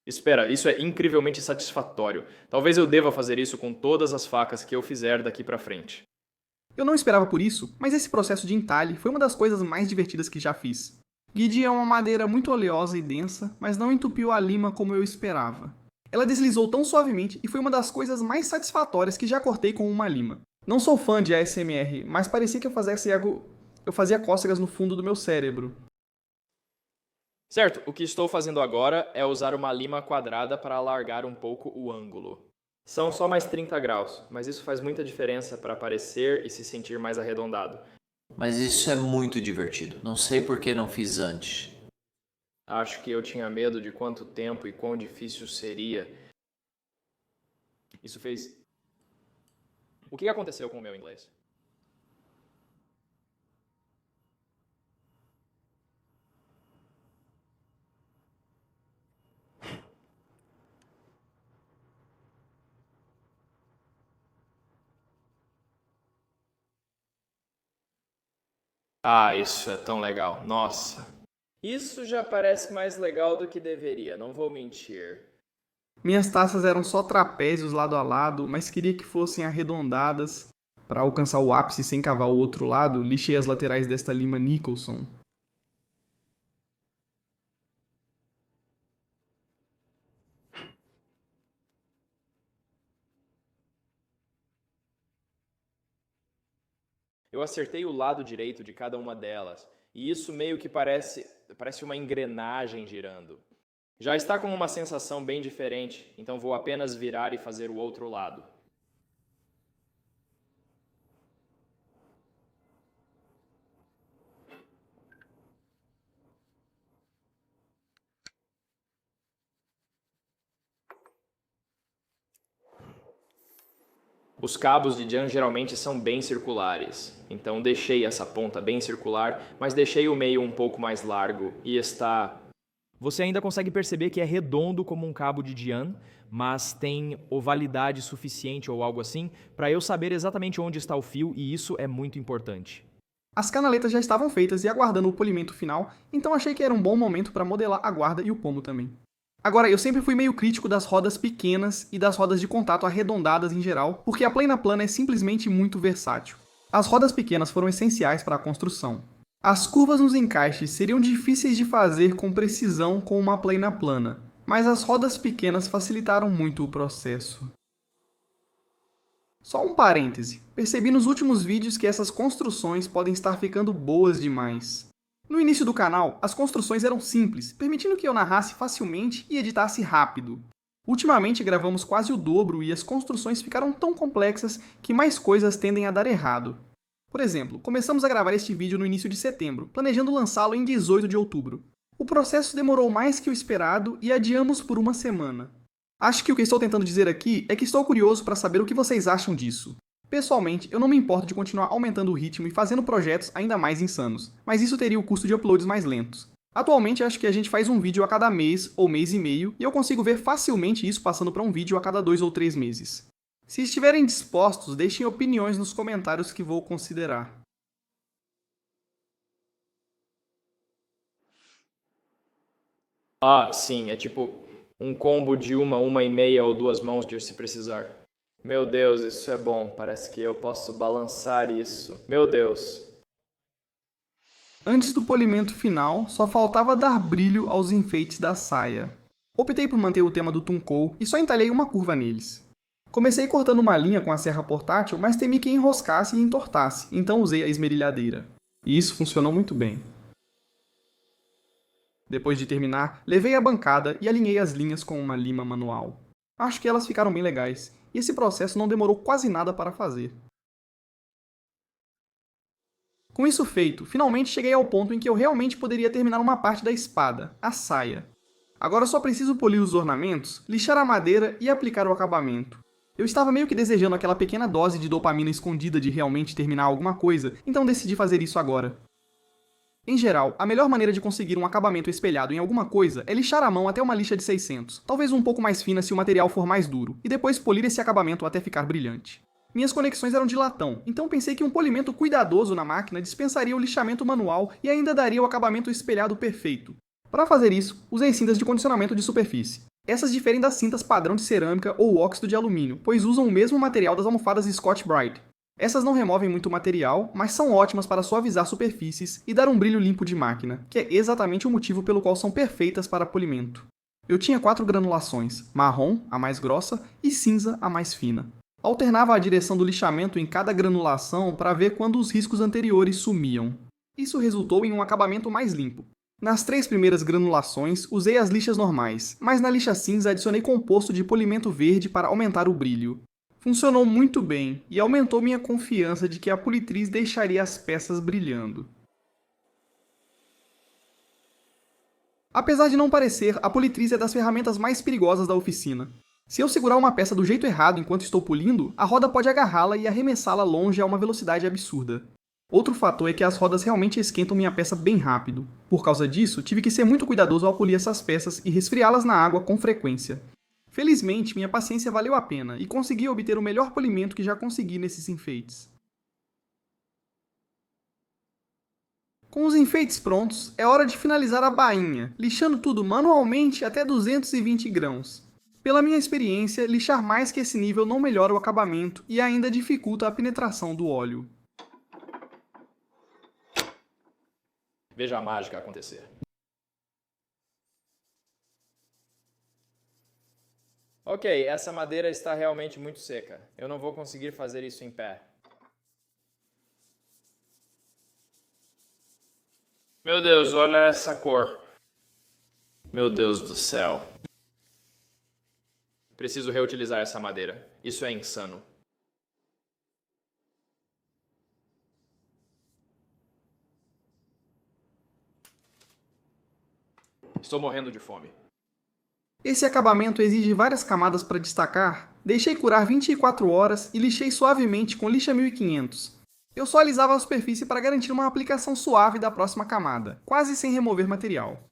Espera, isso é incrivelmente satisfatório. Talvez eu deva fazer isso com todas as facas que eu fizer daqui pra frente. Eu não esperava por isso, mas esse processo de entalhe foi uma das coisas mais divertidas que já fiz. Guide é uma madeira muito oleosa e densa, mas não entupiu a lima como eu esperava. Ela deslizou tão suavemente e foi uma das coisas mais satisfatórias que já cortei com uma lima. Não sou fã de ASMR, mas parecia que eu fazia cócegas no fundo do meu cérebro. Certo, o que estou fazendo agora é usar uma lima quadrada para alargar um pouco o ângulo. São só mais 30 graus, mas isso faz muita diferença para parecer e se sentir mais arredondado. Mas isso é muito divertido. Não sei por que não fiz antes. Acho que eu tinha medo de quanto tempo e quão difícil seria. Isso fez... O que aconteceu com o meu inglês? Ah, isso é tão legal. Nossa. Isso já parece mais legal do que deveria, não vou mentir. Minhas taças eram só trapézios lado a lado, mas queria que fossem arredondadas. Para alcançar o ápice sem cavar o outro lado, lixei as laterais desta lima Nicholson. Eu acertei o lado direito de cada uma delas, e isso meio que parece uma engrenagem girando. Já está com uma sensação bem diferente, então vou apenas virar e fazer o outro lado. Os cabos de Jan geralmente são bem circulares, então deixei essa ponta bem circular, mas deixei o meio um pouco mais largo e está... Você ainda consegue perceber que é redondo como um cabo de Jan, mas tem ovalidade suficiente ou algo assim para eu saber exatamente onde está o fio, e isso é muito importante. As canaletas já estavam feitas e aguardando o polimento final, então achei que era um bom momento para modelar a guarda e o pomo também. Agora, eu sempre fui meio crítico das rodas pequenas e das rodas de contato arredondadas em geral, porque a plana plana é simplesmente muito versátil. As rodas pequenas foram essenciais para a construção. As curvas nos encaixes seriam difíceis de fazer com precisão com uma plana plana, mas as rodas pequenas facilitaram muito o processo. Só um parêntese, percebi nos últimos vídeos que essas construções podem estar ficando boas demais. No início do canal, as construções eram simples, permitindo que eu narrasse facilmente e editasse rápido. Ultimamente gravamos quase o dobro e as construções ficaram tão complexas que mais coisas tendem a dar errado. Por exemplo, começamos a gravar este vídeo no início de setembro, planejando lançá-lo em 18 de outubro. O processo demorou mais que o esperado e adiamos por uma semana. Acho que o que estou tentando dizer aqui é que estou curioso para saber o que vocês acham disso. Pessoalmente, eu não me importo de continuar aumentando o ritmo e fazendo projetos ainda mais insanos, mas isso teria o custo de uploads mais lentos. Atualmente, acho que a gente faz um vídeo a cada mês ou mês e meio, e eu consigo ver facilmente isso passando para um vídeo a cada 2 ou 3 meses. Se estiverem dispostos, deixem opiniões nos comentários que vou considerar. Ah, sim, é tipo um combo de uma e meia ou 2 mãos de se precisar. Meu Deus, isso é bom. Parece que eu posso balançar isso. Meu Deus. Antes do polimento final, só faltava dar brilho aos enfeites da saia. Optei por manter o tema do Tunkou e só entalhei uma curva neles. Comecei cortando uma linha com a serra portátil, mas temi que enroscasse e entortasse, então usei a esmerilhadeira. E isso funcionou muito bem. Depois de terminar, levei a bancada e alinhei as linhas com uma lima manual. Acho que elas ficaram bem legais, e esse processo não demorou quase nada para fazer. Com isso feito, finalmente cheguei ao ponto em que eu realmente poderia terminar uma parte da espada, a saia. Agora só preciso polir os ornamentos, lixar a madeira e aplicar o acabamento. Eu estava meio que desejando aquela pequena dose de dopamina escondida de realmente terminar alguma coisa, então decidi fazer isso agora. Em geral, a melhor maneira de conseguir um acabamento espelhado em alguma coisa é lixar a mão até uma lixa de 600, talvez um pouco mais fina se o material for mais duro, e depois polir esse acabamento até ficar brilhante. Minhas conexões eram de latão, então pensei que um polimento cuidadoso na máquina dispensaria o lixamento manual e ainda daria o acabamento espelhado perfeito. Para fazer isso, usei cintas de condicionamento de superfície. Essas diferem das cintas padrão de cerâmica ou óxido de alumínio, pois usam o mesmo material das almofadas Scotch-Brite. Essas não removem muito material, mas são ótimas para suavizar superfícies e dar um brilho limpo de máquina, que é exatamente o motivo pelo qual são perfeitas para polimento. Eu tinha 4 granulações, marrom, a mais grossa, e cinza, a mais fina. Alternava a direção do lixamento em cada granulação para ver quando os riscos anteriores sumiam. Isso resultou em um acabamento mais limpo. Nas 3 primeiras granulações, usei as lixas normais, mas na lixa cinza adicionei composto de polimento verde para aumentar o brilho. Funcionou muito bem e aumentou minha confiança de que a politriz deixaria as peças brilhando. Apesar de não parecer, a politriz é das ferramentas mais perigosas da oficina. Se eu segurar uma peça do jeito errado enquanto estou polindo, a roda pode agarrá-la e arremessá-la longe a uma velocidade absurda. Outro fator é que as rodas realmente esquentam minha peça bem rápido. Por causa disso, tive que ser muito cuidadoso ao polir essas peças e resfriá-las na água com frequência. Felizmente, minha paciência valeu a pena e consegui obter o melhor polimento que já consegui nesses enfeites. Com os enfeites prontos, é hora de finalizar a bainha, lixando tudo manualmente até 220 grãos. Pela minha experiência, lixar mais que esse nível não melhora o acabamento e ainda dificulta a penetração do óleo. Veja a mágica acontecer. Ok, essa madeira está realmente muito seca. Eu não vou conseguir fazer isso em pé. Meu Deus, olha essa cor. Meu Deus do céu. Preciso reutilizar essa madeira. Isso é insano. Estou morrendo de fome. Esse acabamento exige várias camadas para destacar. Deixei curar 24 horas e lixei suavemente com lixa 1500. Eu só alisava a superfície para garantir uma aplicação suave da próxima camada, quase sem remover material.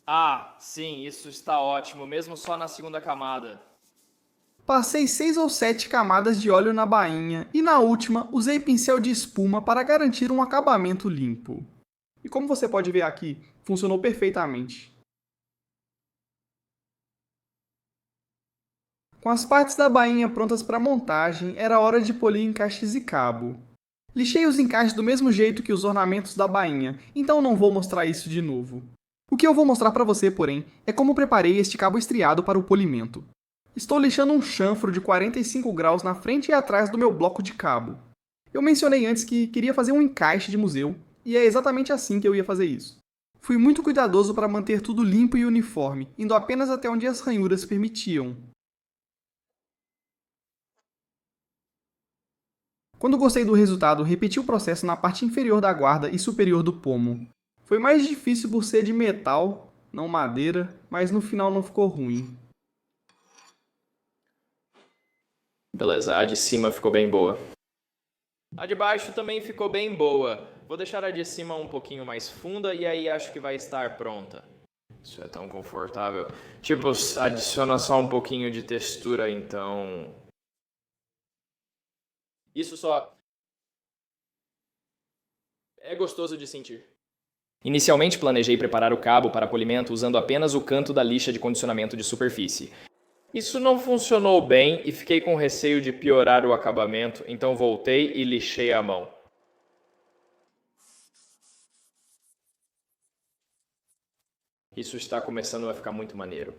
Ah, sim, isso está ótimo, mesmo só na segunda camada. Passei 6 ou 7 camadas de óleo na bainha e na última usei pincel de espuma para garantir um acabamento limpo. E como você pode ver aqui, funcionou perfeitamente. Com as partes da bainha prontas para montagem, era hora de polir encaixes e cabo. Lixei os encaixes do mesmo jeito que os ornamentos da bainha, então não vou mostrar isso de novo. O que eu vou mostrar para você, porém, é como preparei este cabo estriado para o polimento. Estou lixando um chanfro de 45 graus na frente e atrás do meu bloco de cabo. Eu mencionei antes que queria fazer um encaixe de museu, e é exatamente assim que eu ia fazer isso. Fui muito cuidadoso para manter tudo limpo e uniforme, indo apenas até onde as ranhuras permitiam. Quando gostei do resultado, repeti o processo na parte inferior da guarda e superior do pomo. Foi mais difícil por ser de metal, não madeira, mas no final não ficou ruim. Beleza, a de cima ficou bem boa. A de baixo também ficou bem boa. Vou deixar a de cima um pouquinho mais funda e aí acho que vai estar pronta. Isso é tão confortável. Tipo, adiciona só um pouquinho de textura, então... Isso só... é gostoso de sentir. Inicialmente planejei preparar o cabo para polimento usando apenas o canto da lixa de condicionamento de superfície. Isso não funcionou bem e fiquei com receio de piorar o acabamento, então voltei e lixei a mão. Isso está começando a ficar muito maneiro.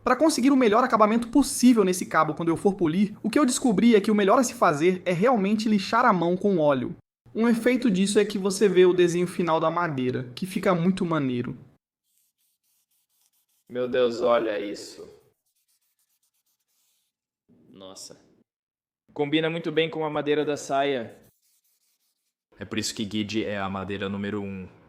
Para conseguir o melhor acabamento possível nesse cabo quando eu for polir, o que eu descobri é que o melhor a se fazer é realmente lixar a mão com óleo. Um efeito disso é que você vê o desenho final da madeira, que fica muito maneiro. Meu Deus, olha isso. Nossa. Combina muito bem com a madeira da saia. É por isso que Guide é a madeira número 1.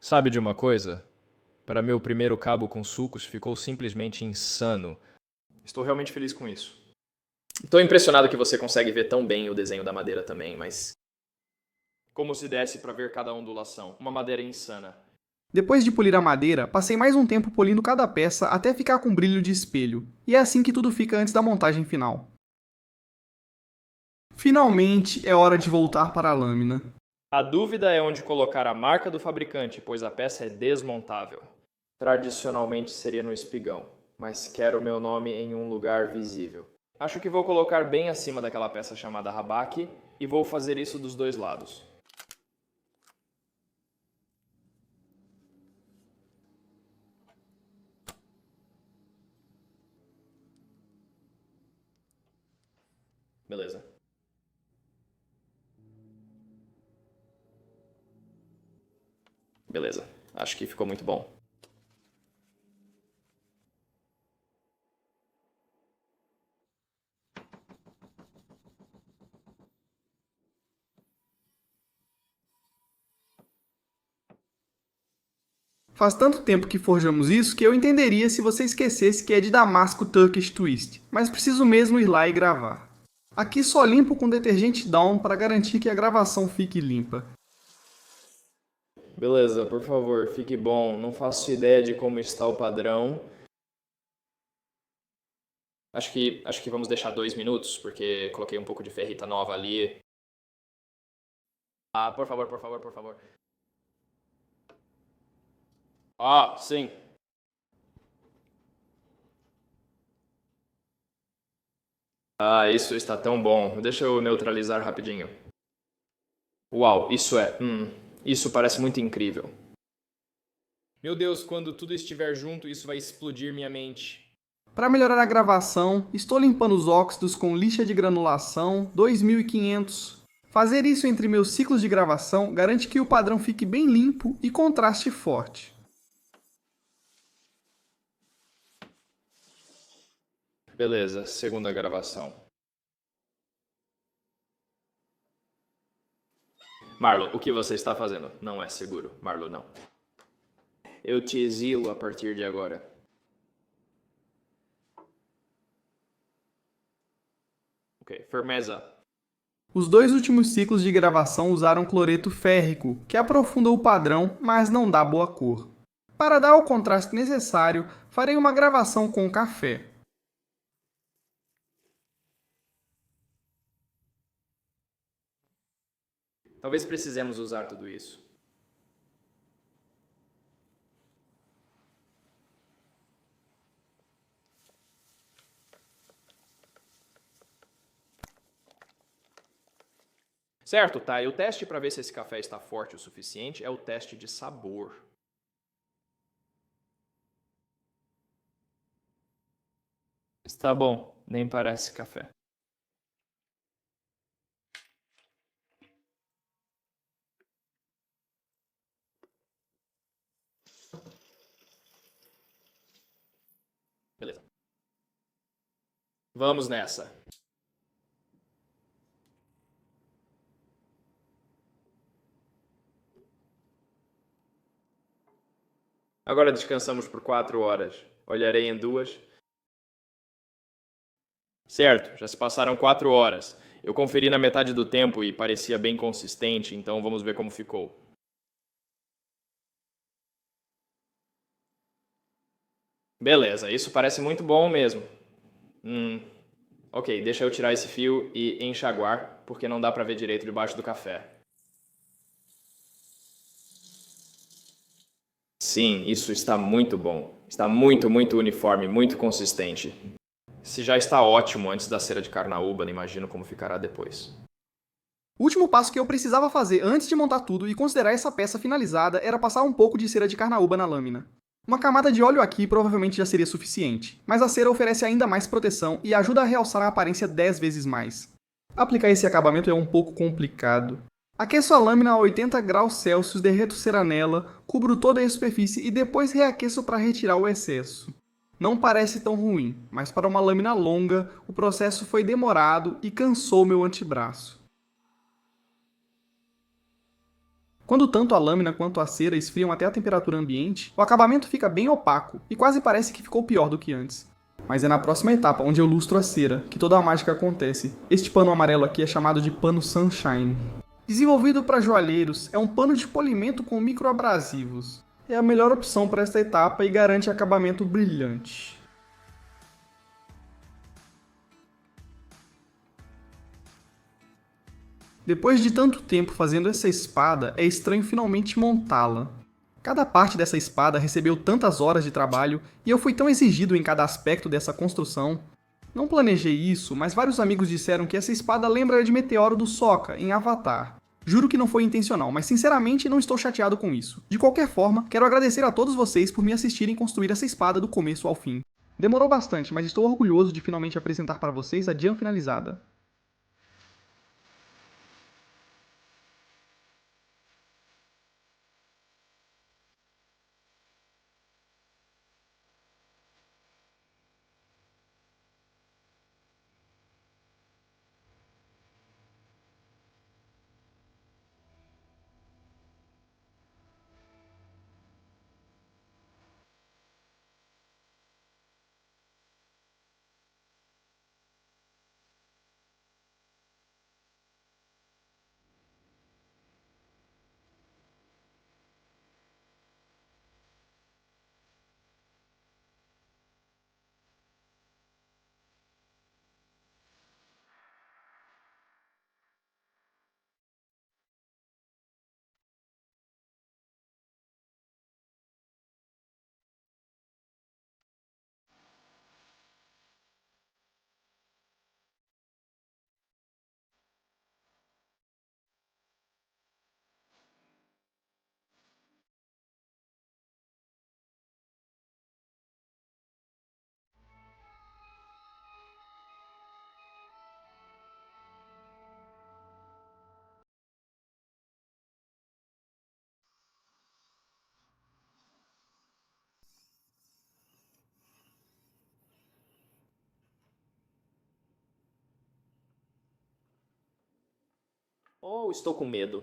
Sabe de uma coisa? Para meu primeiro cabo com sulcos ficou simplesmente insano. Estou realmente feliz com isso. Estou impressionado que você consegue ver tão bem o desenho da madeira também, mas... como se desse para ver cada ondulação. Uma madeira insana. Depois de polir a madeira, passei mais um tempo polindo cada peça até ficar com brilho de espelho. E é assim que tudo fica antes da montagem final. Finalmente é hora de voltar para a lâmina. A dúvida é onde colocar a marca do fabricante, pois a peça é desmontável. Tradicionalmente seria no espigão. mas quero meu nome em um lugar visível. Acho que vou colocar bem acima daquela peça chamada rabaque e vou fazer isso dos dois lados. Beleza. Beleza. Acho que ficou muito bom. Faz tanto tempo que forjamos isso que eu entenderia se você esquecesse que é de Damasco Turkish Twist, mas preciso mesmo ir lá e gravar. Aqui só limpo com detergente Dawn para garantir que a gravação fique limpa. Beleza, por favor, fique bom. Não faço ideia de como está o padrão. Acho que vamos deixar 2 minutos, porque coloquei um pouco de ferrita nova ali. Ah, por favor, por favor, por favor. Ah, sim. Ah, isso está tão bom. Deixa eu neutralizar rapidinho. Uau, isso parece muito incrível. Meu Deus, quando tudo estiver junto, isso vai explodir minha mente. Para melhorar a gravação, estou limpando os óxidos com lixa de granulação 2500. Fazer isso entre meus ciclos de gravação garante que o padrão fique bem limpo e contraste forte. Beleza, segunda gravação. Marlo, o que você está fazendo? Não é seguro, Marlo, não. Eu te exilo a partir de agora. Ok, firmeza. Os 2 últimos ciclos de gravação usaram cloreto férrico, que aprofunda o padrão, mas não dá boa cor. Para dar o contraste necessário, farei uma gravação com café. Talvez precisemos usar tudo isso. Certo, tá. E o teste para ver se esse café está forte o suficiente é o teste de sabor. Está bom, nem parece café. Beleza. Vamos nessa. Agora descansamos por 4 horas. Olharei em 2. Certo, já se passaram 4 horas. Eu conferi na metade do tempo e parecia bem consistente, então vamos ver como ficou. Beleza, isso parece muito bom mesmo. Ok, deixa eu tirar esse fio e enxaguar, porque não dá pra ver direito debaixo do café. Sim, isso está muito bom. Está muito uniforme, muito consistente. Se já está ótimo antes da cera de carnaúba, não imagino como ficará depois. O último passo que eu precisava fazer antes de montar tudo e considerar essa peça finalizada era passar um pouco de cera de carnaúba na lâmina. Uma camada de óleo aqui provavelmente já seria suficiente, mas a cera oferece ainda mais proteção e ajuda a realçar a aparência 10 vezes mais. Aplicar esse acabamento é um pouco complicado. Aqueço a lâmina a 80 graus Celsius, derreto cera nela, cubro toda a superfície e depois reaqueço para retirar o excesso. Não parece tão ruim, mas para uma lâmina longa, o processo foi demorado e cansou meu antebraço. Quando tanto a lâmina quanto a cera esfriam até a temperatura ambiente, o acabamento fica bem opaco e quase parece que ficou pior do que antes. Mas é na próxima etapa, onde eu lustro a cera, que toda a mágica acontece. Este pano amarelo aqui é chamado de pano Sunshine. Desenvolvido para joalheiros, é um pano de polimento com microabrasivos. É a melhor opção para esta etapa e garante acabamento brilhante. Depois de tanto tempo fazendo essa espada, é estranho finalmente montá-la. Cada parte dessa espada recebeu tantas horas de trabalho e eu fui tão exigido em cada aspecto dessa construção. Não planejei isso, mas vários amigos disseram que essa espada lembra de Meteoro do Sokka, em Avatar. Juro que não foi intencional, mas sinceramente não estou chateado com isso. De qualquer forma, quero agradecer a todos vocês por me assistirem construir essa espada do começo ao fim. Demorou bastante, mas estou orgulhoso de finalmente apresentar para vocês a jam finalizada. Ou estou com medo?